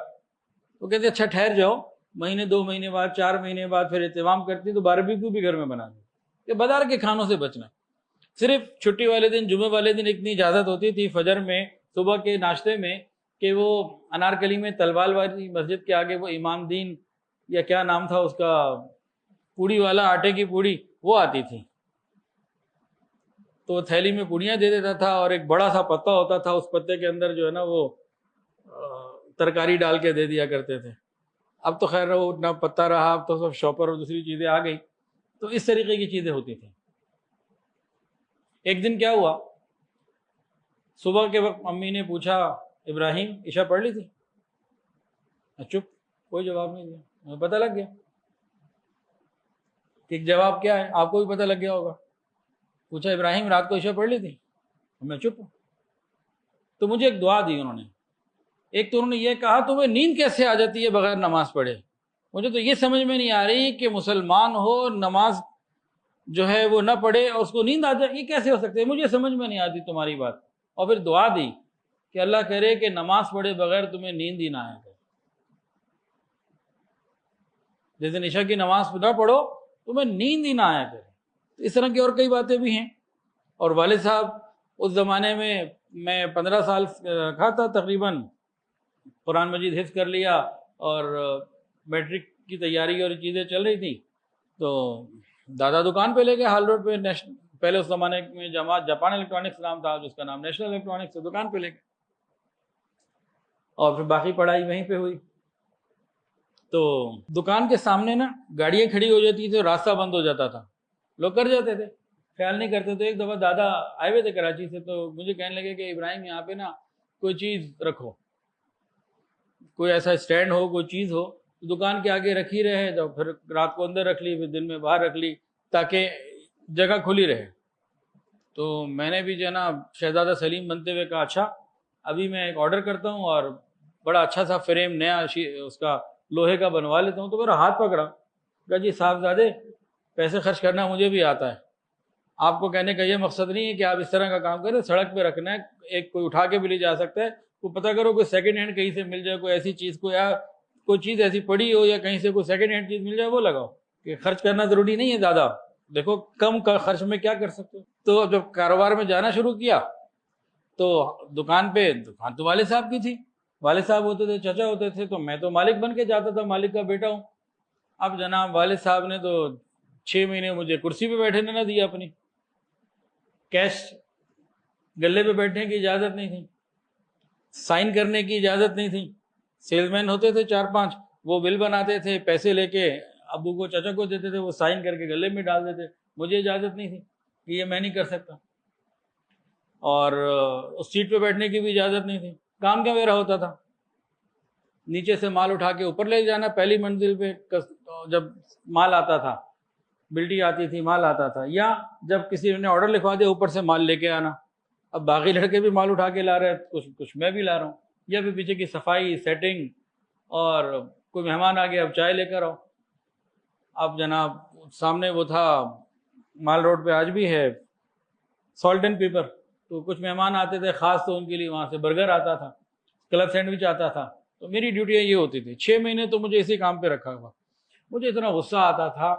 وہ کہتے اچھا ٹھہر جاؤ، مہینے 2 مہینے بعد 4 مہینے بعد پھر اہتمام کرتی تو باربیکیو بھی گھر میں بنا دیں. کہ بازار کے کھانوں سے بچنا. صرف چھٹی والے دن، جمعے والے دن اتنی اجازت ہوتی تھی فجر میں، صبح کے ناشتے میں، کہ وہ انارکلی میں تلوال والی مسجد کے آگے وہ امام دین یا کیا نام تھا اس کا، پوڑی والا، آٹے کی پوڑی، وہ آتی تھی. تو وہ تھیلی میں پوڑیاں دے دیتا تھا، اور ایک بڑا سا پتا ہوتا تھا، اس پتے کے اندر جو ہے نا وہ ترکاری ڈال کے دے دیا کرتے تھے. اب تو خیر وہ اتنا پتا رہا، اب تو سب شاپر اور دوسری چیزیں آ گئی. تو اس طریقے کی چیزیں ہوتی تھیں. ایک دن کیا ہوا، صبح کے وقت امی نے پوچھا ابراہیم عشاء پڑھ لی تھی؟ چپ، کوئی جواب نہیں دیا. مجھے پتہ لگ گیا کہ جواب کیا ہے، آپ کو بھی پتہ لگ گیا ہوگا. پوچھا ابراہیم رات کو عشاء پڑھ لی تھی؟ میں چپ ہوں. تو مجھے ایک دعا دی انہوں نے. ایک تو انہوں نے یہ کہا تمہیں نیند کیسے آ جاتی ہے بغیر نماز پڑھے؟ مجھے تو یہ سمجھ میں نہیں آ رہی کہ مسلمان ہو، نماز جو ہے وہ نہ پڑھے اور اس کو نیند آ جائے، یہ کیسے ہو سکتے؟ مجھے سمجھ میں نہیں آتی تمہاری بات. اور پھر دعا دی کہ اللہ کرے کہ نماز پڑھے بغیر تمہیں نیند ہی نہ آیا کرے. جس دن عشاء کی نماز نہ پڑھو تمہیں نیند ہی نہ آیا کرے. اس طرح کی اور کئی باتیں بھی ہیں. اور والد صاحب اس زمانے میں 15 سال کا تھا تقریباً، قرآن مجید حفظ کر لیا اور میٹرک کی تیاری اور چیزیں چل رہی تھی. تو دادا دکان پہ لے گئے ہال روڈ پہ، پہلے اس زمانے میں جاپان الیکٹرانکس نام تھا، جس کا نام نیشنل الیکٹرانکس، سے دکان پہ لے گئے. اور پھر باقی پڑھائی وہیں پہ ہوئی. تو دکان کے سامنے نا گاڑیاں کھڑی ہو جاتی تھی، راستہ بند ہو جاتا تھا. لوگ کر جاتے تھے، خیال نہیں کرتے. تو ایک دفعہ دادا آئے ہوئے تھے کراچی سے، تو مجھے کہنے لگے کہ ابراہیم یہاں پہ نا کوئی چیز رکھو، کوئی ایسا اسٹینڈ ہو، کوئی چیز ہو. دکان کے آگے رکھی رہے، تو پھر رات کو اندر رکھ لی، پھر دن میں باہر رکھ لی، تاکہ جگہ کھلی رہے. تو میں نے بھی جو ہے نا شہزادہ سلیم بنتے ہوئے کہا اچھا ابھی میں ایک آرڈر کرتا ہوں اور بڑا اچھا سا فریم نیا اس کا لوہے کا بنوا لیتا ہوں. تو میرا ہاتھ پکڑا، کہا جی صاحبزادے پیسے خرچ کرنا مجھے بھی آتا ہے، آپ کو کہنے کا یہ مقصد نہیں ہے کہ آپ اس طرح کا کام کریں. سڑک پہ رکھنا ہے، ایک کوئی اٹھا کے بھی لے جا سکتا ہے. کو پتہ کرو کوئی سیکنڈ ہینڈ کہیں سے مل جائے، کوئی ایسی چیز کو، یا کوئی چیز ایسی پڑی ہو یا کہیں سے کوئی سیکنڈ ہینڈ چیز مل جائے وہ لگاؤ. کہ خرچ کرنا ضروری نہیں ہے زیادہ، دیکھو کم خرچ میں کیا کر سکتے ہو. تو جب کاروبار میں جانا شروع کیا تو دکان تو والد صاحب کی تھی، والد صاحب ہوتے تھے، چچا ہوتے تھے، تو میں تو مالک بن کے جاتا تھا، مالک کا بیٹا ہوں. اب جناب والد صاحب نے تو 6 مہینے مجھے کرسی پہ بیٹھنے نہ دیا، اپنی کیش گلے پہ بیٹھنے کی اجازت نہیں تھی، سائن کرنے کی اجازت نہیں تھی. سیلز مین ہوتے تھے 4-5، وہ بل بناتے تھے، پیسے لے کے ابو کو چچا کو دیتے تھے، وہ سائن کر کے گلے میں ڈال دیتے. مجھے اجازت نہیں تھی کہ یہ میں نہیں کر سکتا. اور اس سیٹ پہ بیٹھنے کی بھی اجازت نہیں تھی. کام کیا میرا ہوتا تھا، نیچے سے مال اٹھا کے اوپر لے جانا، پہلی منزل پہ جب مال آتا تھا، بلٹی آتی تھی، مال آتا تھا، یا جب کسی نے آرڈر لکھوا دیا اوپر سے مال لے کے آنا. اب باقی لڑکے بھی مال اٹھا کے لا رہے ہیں، کچھ میں بھی لا رہا ہوں. یا پھر پیچھے کی صفائی سیٹنگ، اور کوئی مہمان آ گیا اب چائے لے کر آؤ. اب جناب سامنے وہ تھا مال روڈ پہ، آج بھی ہے، سالٹ اینڈ پیپر. تو کچھ مہمان آتے تھے خاص، تو ان کے لیے وہاں سے برگر آتا تھا، کلب سینڈوچ آتا تھا. تو میری ڈیوٹیاں یہ ہوتی تھی. 6 مہینے تو مجھے اسی کام پہ رکھا ہوا. مجھے اتنا غصہ آتا تھا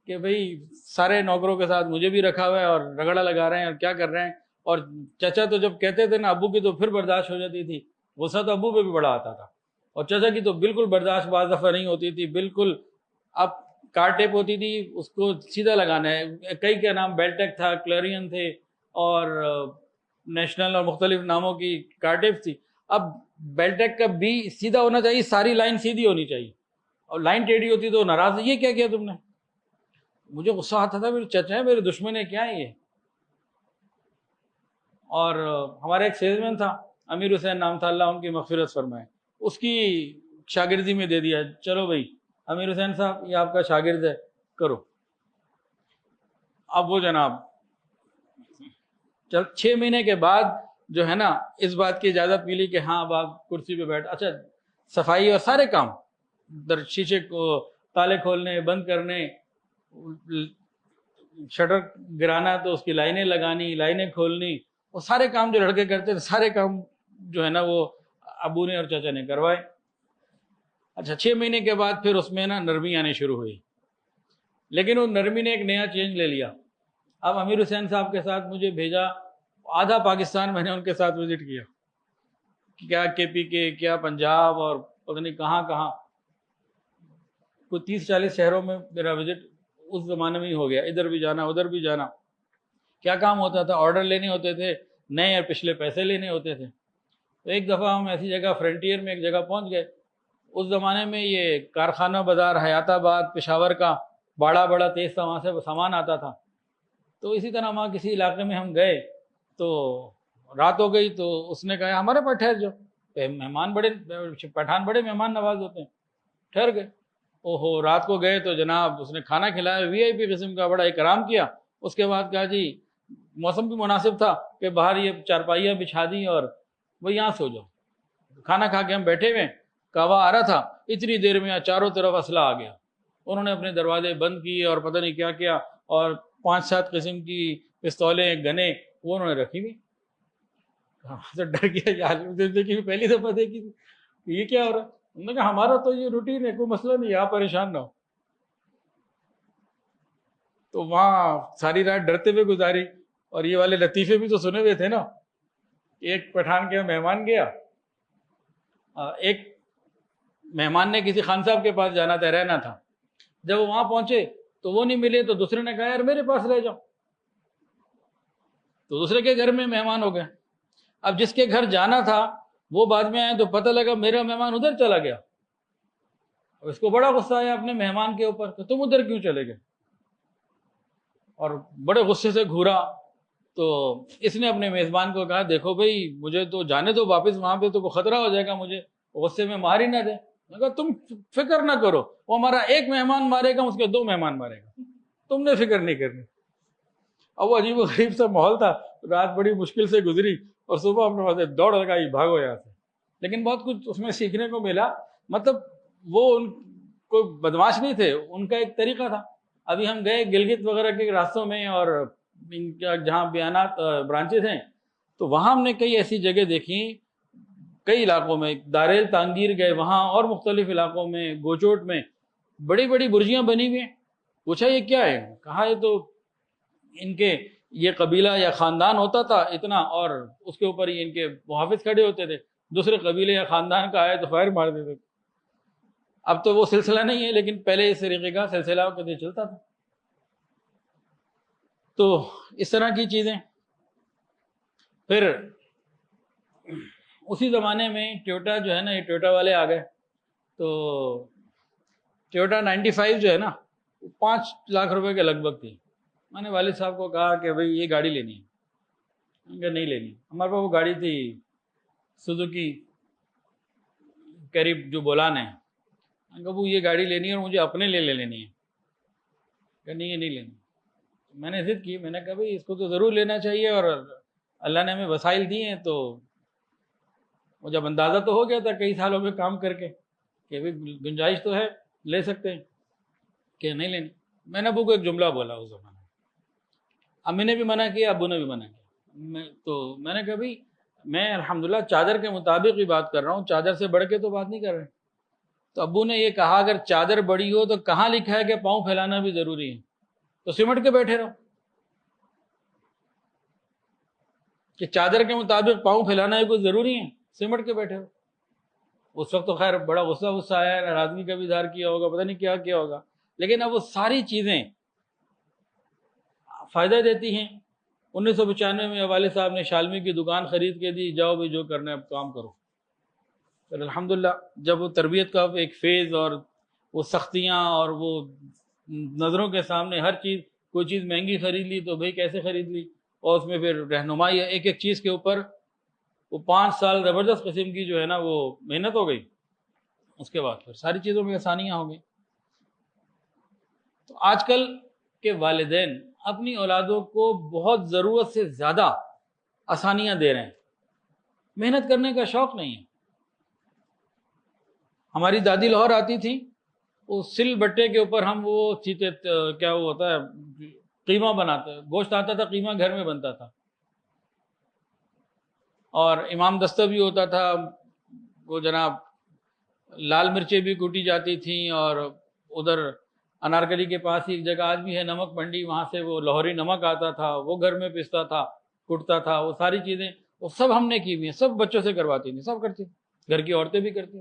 کہ بھئی سارے نوکروں کے ساتھ مجھے بھی رکھا ہوا ہے اور رگڑا لگا رہے ہیں اور کیا کر رہے ہیں. اور چچا تو جب کہتے تھے نا ابو کی، تو پھر برداشت ہو جاتی تھی. غصہ تو ابو پہ بھی بڑا آتا تھا، اور چچا کی تو بالکل برداشت بعض دفعہ نہیں ہوتی تھی بالکل. اب کار ٹیپ ہوتی تھی، اس کو سیدھا لگانا ہے. کئی کے نام بیلٹیک تھا، کلیرین تھے، اور نیشنل اور مختلف ناموں کی کار ٹیپ تھی. اب بیلٹیک کا بھی سیدھا ہونا چاہیے، ساری لائن سیدھی ہونی چاہیے، اور لائن ٹیڑھی ہوتی تو ناراض، یہ کیا کیا تم نے. مجھے غصہ آتا تھا، میرے چچا ہیں، میرے دشمن ہے کیا یہ. اور ہمارا ایک سیلز مین تھا، امیر حسین نام تھا، اللہ ان کی مغفرت فرمائے. اس کی شاگردی میں دے دیا، چلو بھائی امیر حسین صاحب یہ آپ کا شاگرد ہے، کرو. اب وہ جناب 6 مہینے کے بعد جو ہے نا اس بات کی اجازت ملی کہ ہاں اب آپ کرسی پہ بیٹھ. اچھا صفائی اور سارے کام، شیشے کو تالے کھولنے بند کرنے، شٹر گرانا تو اس کی لائنیں لگانی، لائنیں کھولنی، وہ سارے کام جو لڑکے کرتے تھے، سارے کام جو ہے نا وہ ابو نے اور چچا نے کروائے۔ اچھا 6 مہینے کے بعد پھر اس میں نا نرمی آنی شروع ہوئی، لیکن وہ نرمی نے ایک نیا چینج لے لیا۔ اب امیر حسین صاحب کے ساتھ مجھے بھیجا، آدھا پاکستان میں نے ان کے ساتھ وزٹ کیا، کیا کے پی کے، کیا پنجاب اور پتہ نہیں کہاں کہاں، کوئی 30-40 شہروں میں میرا وزٹ اس زمانے میں ہی ہو گیا، ادھر بھی جانا ادھر بھی جانا۔ کیا کام ہوتا تھا؟ آرڈر لینے ہوتے تھے نئے اور پچھلے پیسے لینے ہوتے تھے۔ تو ایک دفعہ ہم ایسی جگہ فرنٹیئر میں ایک جگہ پہنچ گئے، اس زمانے میں یہ کارخانہ بازار حیات آباد پشاور کا بڑا تیز تھا، وہاں سے سامان آتا تھا۔ تو اسی طرح وہاں کسی علاقے میں ہم گئے تو رات ہو گئی، تو اس نے کہا ہمارے پاس ٹھہر جاؤ، مہمان بڑے پٹھان بڑے مہمان نواز ہوتے ہیں، ٹھہر گئے۔ اوہو رات کو گئے تو جناب اس نے کھانا کھلایا، وی آئی پی قسم کا، بڑا اکرام کیا۔ اس کے بعد کہا جی موسم بھی مناسب تھا کہ باہر یہ چارپائیاں بچھا دیں اور وہ یہاں سو جاؤ۔ کھانا کھا کے ہم بیٹھے ہوئے، کعوہ آ رہا تھا، اتنی دیر میں چاروں طرف اسلحہ آ گیا، انہوں نے اپنے دروازے بند کیے اور پتہ نہیں کیا کیا، اور 5-7 قسم کی پستولیں گنے وہ انہوں نے رکھی ہوئی۔ تو ڈر گیا یار، زندگی میں پہلی دفعہ دیکھی تھی، یہ کیا ہو رہا ہے؟ انہوں نے کہا ہمارا تو یہ روٹین ہے، کوئی مسئلہ نہیں، آپ پریشان نہ ہو۔ تو وہاں ساری رات ڈرتے ہوئے گزاری، اور یہ والے لطیفے بھی تو سنے ہوئے تھے نا۔ ایک پٹھان کے مہمان گیا، ایک مہمان نے کسی خان صاحب کے پاس جانا تھا، رہنا تھا، جب وہ وہاں پہنچے تو وہ نہیں ملے، تو دوسرے نے کہا یار میرے پاس رہ جاؤ، تو دوسرے کے گھر میں مہمان ہو گئے۔ اب جس کے گھر جانا تھا وہ بعد میں آئے تو پتہ لگا میرا مہمان ادھر چلا گیا، اب اس کو بڑا غصہ آیا اپنے مہمان کے اوپر کہ تم ادھر کیوں چلے گئے، اور بڑے غصے سے گھورا۔ تو اس نے اپنے میزبان کو کہا دیکھو بھائی مجھے تو جانے دو واپس، وہاں پہ تو خطرہ ہو جائے گا، مجھے غصے میں مار ہی نہ دے۔ میں کہا تم فکر نہ کرو، وہ ہمارا ایک مہمان مارے گا، اس کے 2 مہمان مارے گا، تم نے فکر نہیں کرنی۔ اب وہ عجیب و غریب سا ماحول تھا، رات بڑی مشکل سے گزری، اور صبح اپنے پاس دوڑ لگائی بھاگو یہاں سے۔ لیکن بہت کچھ اس میں سیکھنے کو ملا، مطلب وہ ان کوئی بدماش نہیں تھے، ان کا ایک طریقہ تھا۔ ابھی ہم گئے گلگت وغیرہ کے راستوں میں، اور ان کا جہاں بیانات برانچز ہیں، تو وہاں ہم نے کئی ایسی جگہ دیکھی، کئی علاقوں میں داریل تانگیر گئے، وہاں اور مختلف علاقوں میں گوچوٹ میں بڑی بڑی برجیاں بنی ہوئی ہیں۔ پوچھا یہ کیا ہے؟ کہا یہ تو ان کے یہ قبیلہ یا خاندان ہوتا تھا اتنا، اور اس کے اوپر ہی ان کے محافظ کھڑے ہوتے تھے، دوسرے قبیلے یا خاندان کا آئے تو فائر مار دیتے تھے۔ اب تو وہ سلسلہ نہیں ہے، لیکن پہلے اس طریقے کا سلسلہ کبھی چلتا تھا۔ تو اس طرح کی چیزیں۔ پھر اسی زمانے میں ٹویوٹا جو ہے نا، یہ ٹویوٹا والے آ گئے، تو ٹویوٹا 95 جو ہے نا 5 لاکھ روپے کے لگ بھگ تھی۔ میں نے والد صاحب کو کہا کہ بھئی یہ گاڑی لینی ہے، میں نے کہا نہیں لینی۔ ہمارے پاس وہ گاڑی تھی سوزوکی قریب جو بولان ہے، میں نے کہا وہ یہ گاڑی لینی ہے اور مجھے اپنے لیے لینی ہے، کہ نہیں یہ نہیں لینی۔ میں نے ضد کی، میں نے کہا بھئی اس کو تو ضرور لینا چاہیے، اور اللہ نے ہمیں وسائل دی ہیں، تو وہ جب اندازہ تو ہو گیا تھا کئی سالوں میں کام کر کے کہ بھئی گنجائش تو ہے، لے سکتے ہیں، کہ نہیں لینی۔ میں نے ابو کو ایک جملہ بولا اس زمانے میں، امی نے بھی منع کیا، ابو نے بھی منع کیا، تو میں نے کہا بھئی میں الحمدللہ چادر کے مطابق ہی بات کر رہا ہوں، چادر سے بڑھ کے تو بات نہیں کر رہے۔ تو ابو نے یہ کہا اگر چادر بڑی ہو تو کہاں لکھا ہے کہ پاؤں پھیلانا بھی ضروری ہے؟ تو سمٹ کے بیٹھے رہو، کہ چادر کے مطابق پاؤں پھیلانا ہے کوئی ضروری ہے؟ سمٹ کے بیٹھے ہو۔ اس وقت تو خیر بڑا غصہ آیا، ناراضگی کا بھی اظہار کیا ہوگا، پتہ نہیں کیا کیا ہوگا، لیکن اب وہ ساری چیزیں فائدہ دیتی ہیں۔ 1995 میں والد صاحب نے شالمی کی دکان خرید کے دی، جاؤ بھی جو کرنا ہے اب کام کرو۔ پھر الحمدللہ جب وہ تربیت کا ایک فیز، اور وہ سختیاں، اور وہ نظروں کے سامنے ہر چیز، کوئی چیز مہنگی خرید لی تو بھئی کیسے خرید لی، اور اس میں پھر رہنمائی ایک ایک چیز کے اوپر، وہ 5 سال زبردست قسم کی جو ہے نا وہ محنت ہو گئی۔ اس کے بعد پھر ساری چیزوں میں آسانیاں ہو گئی۔ تو آج کل کے والدین اپنی اولادوں کو بہت ضرورت سے زیادہ آسانیاں دے رہے ہیں، محنت کرنے کا شوق نہیں ہے۔ ہماری دادی لاہور آتی تھی، وہ سل بٹے کے اوپر ہم وہ چیتے، کیا وہ ہوتا ہے، قیمہ بناتے، گوشت آتا تھا، قیمہ گھر میں بنتا تھا، اور امام دستہ بھی ہوتا تھا، وہ جناب لال مرچیں بھی کوٹی جاتی تھیں، اور ادھر انارکلی کے پاس ہی ایک جگہ آج بھی ہے نمک منڈی، وہاں سے وہ لاہوری نمک آتا تھا، وہ گھر میں پستا تھا، کٹتا تھا، وہ ساری چیزیں وہ سب ہم نے کی ہوئی ہیں، سب بچوں سے کرواتی تھیں، سب کرتی، گھر کی عورتیں بھی کرتی.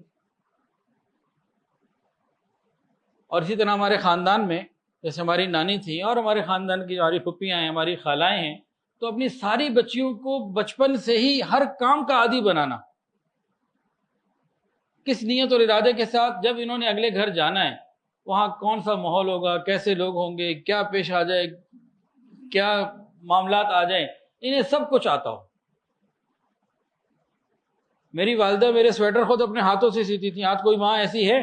اور اسی طرح ہمارے خاندان میں جیسے ہماری نانی تھی، اور ہمارے خاندان کی ہماری پھپھیاں ہیں، ہماری خالائیں ہیں، تو اپنی ساری بچیوں کو بچپن سے ہی ہر کام کا عادی بنانا. کس نیت اور ارادے کے ساتھ؟ جب انہوں نے اگلے گھر جانا ہے، وہاں کون سا ماحول ہوگا، کیسے لوگ ہوں گے، کیا پیش آ جائے، کیا معاملات آ جائیں، انہیں سب کچھ آتا ہو. میری والدہ میرے سویٹر خود اپنے ہاتھوں سے سیتی تھیں. آج کوئی ماں ایسی ہے؟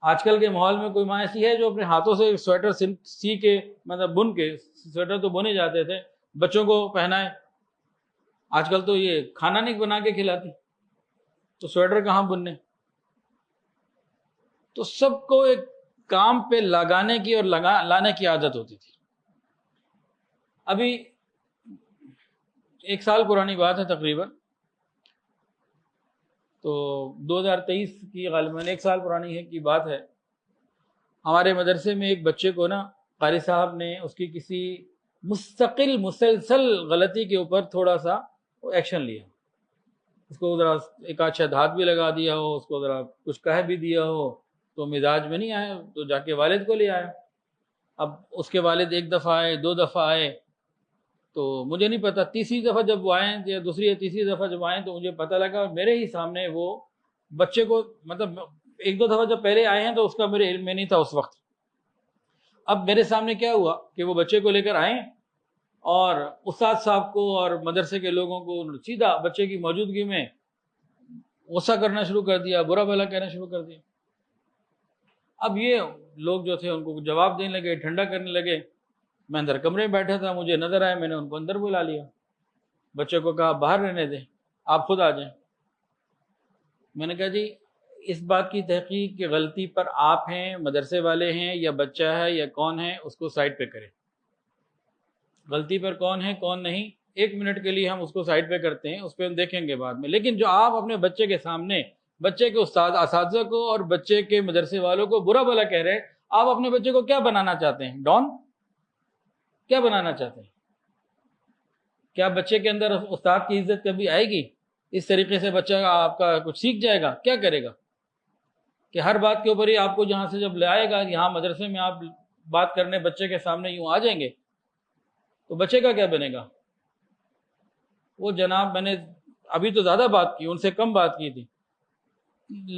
آج کل کے ماحول میں کوئی ماں ایسی ہے جو اپنے ہاتھوں سے سویٹر سی کے، مطلب بن کے، سویٹر تو بنے جاتے تھے، بچوں کو پہنائے؟ آج کل تو یہ کھانا نہیں بنا کے کھلاتی، تو سویٹر کہاں بننے؟ تو سب کو ایک کام پہ لگانے کی اور لانے کی عادت ہوتی تھی. ابھی 1 سال پرانی بات ہے تقریباً، تو 2023 کی غالباً 1 سال پرانی ہے کی بات ہے. ہمارے مدرسے میں ایک بچے کو نا قاری صاحب نے اس کی کسی مسلسل غلطی کے اوپر تھوڑا سا ایکشن لیا. اس کو ذرا ایک آدھ شاید ہاتھ بھی لگا دیا ہو، اس کو ذرا کچھ کہہ بھی دیا ہو، تو مزاج میں نہیں آیا، تو جا کے والد کو لے آیا. اب اس کے والد 1 دفعہ آئے، 2 دفعہ آئے، تو مجھے نہیں پتا، تیسری دفعہ جب وہ آئے یا دوسری یا تیسری دفعہ جب آئے تو مجھے پتہ لگا، میرے ہی سامنے وہ بچے کو، مطلب 1-2 دفعہ جب پہلے آئے ہیں تو اس کا میرے علم میں نہیں تھا اس وقت. اب میرے سامنے کیا ہوا کہ وہ بچے کو لے کر آئے، اور استاد صاحب کو اور مدرسے کے لوگوں کو سیدھا بچے کی موجودگی میں غصہ کرنا شروع کر دیا، برا بھلا کہنا شروع کر دیا. اب یہ لوگ جو تھے ان کو جواب دینے لگے، ٹھنڈا کرنے لگے. میں اندر کمرے میں بیٹھا تھا، مجھے نظر آیا، میں نے ان کو اندر بلا لیا، بچے کو کہا باہر رہنے دیں، آپ خود آ جائیں. میں نے کہا جی اس بات کی تحقیق کہ غلطی پر آپ ہیں، مدرسے والے ہیں، یا بچہ ہے، یا کون ہے، اس کو سائڈ پہ کریں. غلطی پر کون ہے کون نہیں 1 منٹ کے لیے ہم اس کو سائڈ پہ کرتے ہیں، اس پہ ہم دیکھیں گے بعد میں. لیکن جو آپ اپنے بچے کے سامنے بچے کے اساتذہ کو اور بچے کے مدرسے والوں کو برا بھلا کہہ رہے ہیں، آپ اپنے بچے کو کیا بنانا چاہتے ہیں؟ ڈان؟ کیا بنانا چاہتے ہیں؟ کیا بچے کے اندر استاد کی عزت کبھی آئے گی؟ اس طریقے سے بچہ آپ کا کچھ سیکھ جائے گا؟ کیا کرے گا کہ ہر بات کے اوپر ہی آپ کو جہاں سے جب لے آئے گا، یہاں مدرسے میں آپ بات کرنے بچے کے سامنے یوں آ جائیں گے، تو بچے کا کیا بنے گا؟ وہ جناب میں نے ابھی تو زیادہ بات کی، ان سے کم بات کی تھی،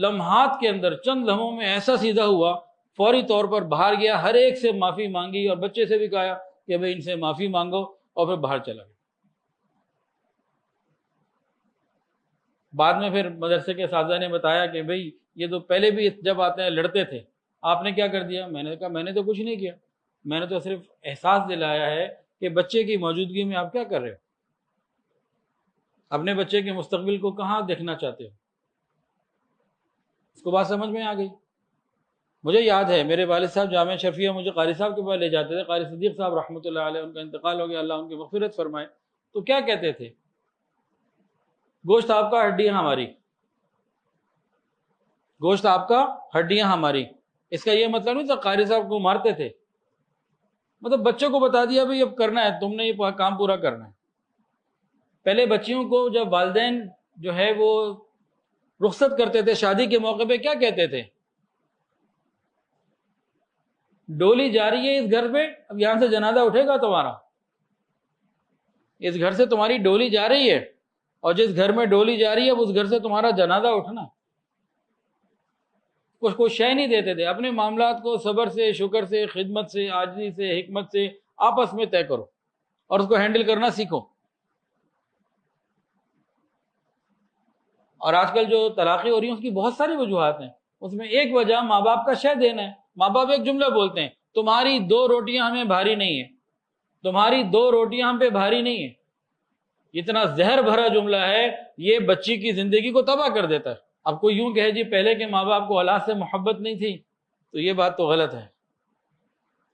لمحات کے اندر چند لمحوں میں ایسا سیدھا ہوا، فوری طور پر باہر گیا، ہر ایک سے معافی مانگی، اور بچے سے بھی کہا کہ بھئی ان سے معافی مانگو، اور پھر باہر چلا گیا. بعد میں پھر مدرسے کے اساتذہ نے بتایا کہ بھئی یہ تو پہلے بھی جب آتے ہیں لڑتے تھے، آپ نے کیا کر دیا؟ میں نے کہا میں نے تو کچھ نہیں کیا، میں نے تو صرف احساس دلایا ہے کہ بچے کی موجودگی میں آپ کیا کر رہے ہو، اپنے بچے کے مستقبل کو کہاں دیکھنا چاہتے ہو. اس کو بات سمجھ میں آ گئی. مجھے یاد ہے میرے والد صاحب جامعہ شفیہ مجھے قاری صاحب کے پاس لے جاتے تھے، قاری صدیق صاحب رحمۃ اللہ علیہ، ان کا انتقال ہو گیا، اللہ ان کی مغفرت فرمائے. تو کیا کہتے تھے؟ گوشت آپ کا ہڈیاں ہماری، گوشت آپ کا ہڈیاں ہماری. اس کا یہ مطلب نہیں تھا قاری صاحب کو مارتے تھے، مطلب بچوں کو بتا دیا بھئی اب کرنا ہے، تم نے یہ کام پورا کرنا ہے. پہلے بچیوں کو جب والدین جو ہے وہ رخصت کرتے تھے شادی کے موقع پہ، کیا کہتے تھے؟ ڈولی جا رہی ہے اس گھر پہ، اب یہاں سے جنازہ اٹھے گا تمہارا، اس گھر سے تمہاری ڈولی جا رہی ہے، اور جس گھر میں ڈولی جا رہی ہے اس گھر سے تمہارا جنازہ اٹھنا. کچھ کوئی شے نہیں دیتے تھے. اپنے معاملات کو صبر سے، شکر سے، خدمت سے، عاجزی سے، حکمت سے آپس میں طے کرو، اور اس کو ہینڈل کرنا سیکھو. اور آج کل جو طلاقیں ہو رہی ہیں اس کی بہت ساری وجوہات ہیں، اس میں ایک وجہ ماں باپ کا شے دینا ہے. ماں باپ ایک جملہ بولتے ہیں، تمہاری 2 روٹیاں ہمیں بھاری نہیں ہیں، تمہاری 2 روٹیاں ہم پہ بھاری نہیں ہیں. اتنا زہر بھرا جملہ ہے، یہ بچی کی زندگی کو تباہ کر دیتا ہے. اب کوئی یوں کہے جی پہلے کے ماں باپ کو اولاد سے محبت نہیں تھی، تو یہ بات تو غلط ہے.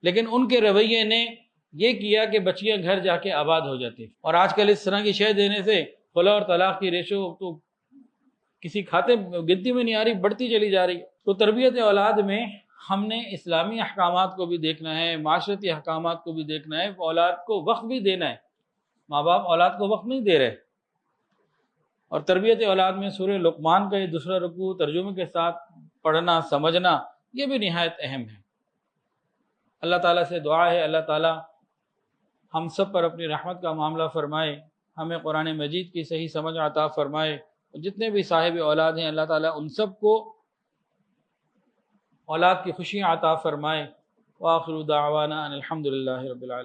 لیکن ان کے رویے نے یہ کیا کہ بچیاں گھر جا کے آباد ہو جاتی. اور آج کل اس طرح کی شے دینے سے خلا اور طلاق کی ریشو تو کسی کھاتے گنتی میں نہیں آ رہی، بڑھتی چلی جا رہی ہے۔ تو تربیت اولاد میں ہم نے اسلامی احکامات کو بھی دیکھنا ہے، معاشرتی احکامات کو بھی دیکھنا ہے، اولاد کو وقت بھی دینا ہے۔ ماں باپ اولاد کو وقت نہیں دے رہے، اور تربیت اولاد میں سورہ لقمان کا یہ دوسرا رکوع ترجمے کے ساتھ پڑھنا سمجھنا یہ بھی نہایت اہم ہے۔ اللہ تعالیٰ سے دعا ہے اللہ تعالیٰ ہم سب پر اپنی رحمت کا معاملہ فرمائے، ہمیں قرآن مجید کی صحیح سمجھ عطا فرمائے، جتنے بھی صاحب اولاد ہیں اللہ تعالیٰ ان سب کو اولاد کی خوشیاں عطا فرمائے۔ وآخر دعوانا ان الحمد للہ رب العالمین۔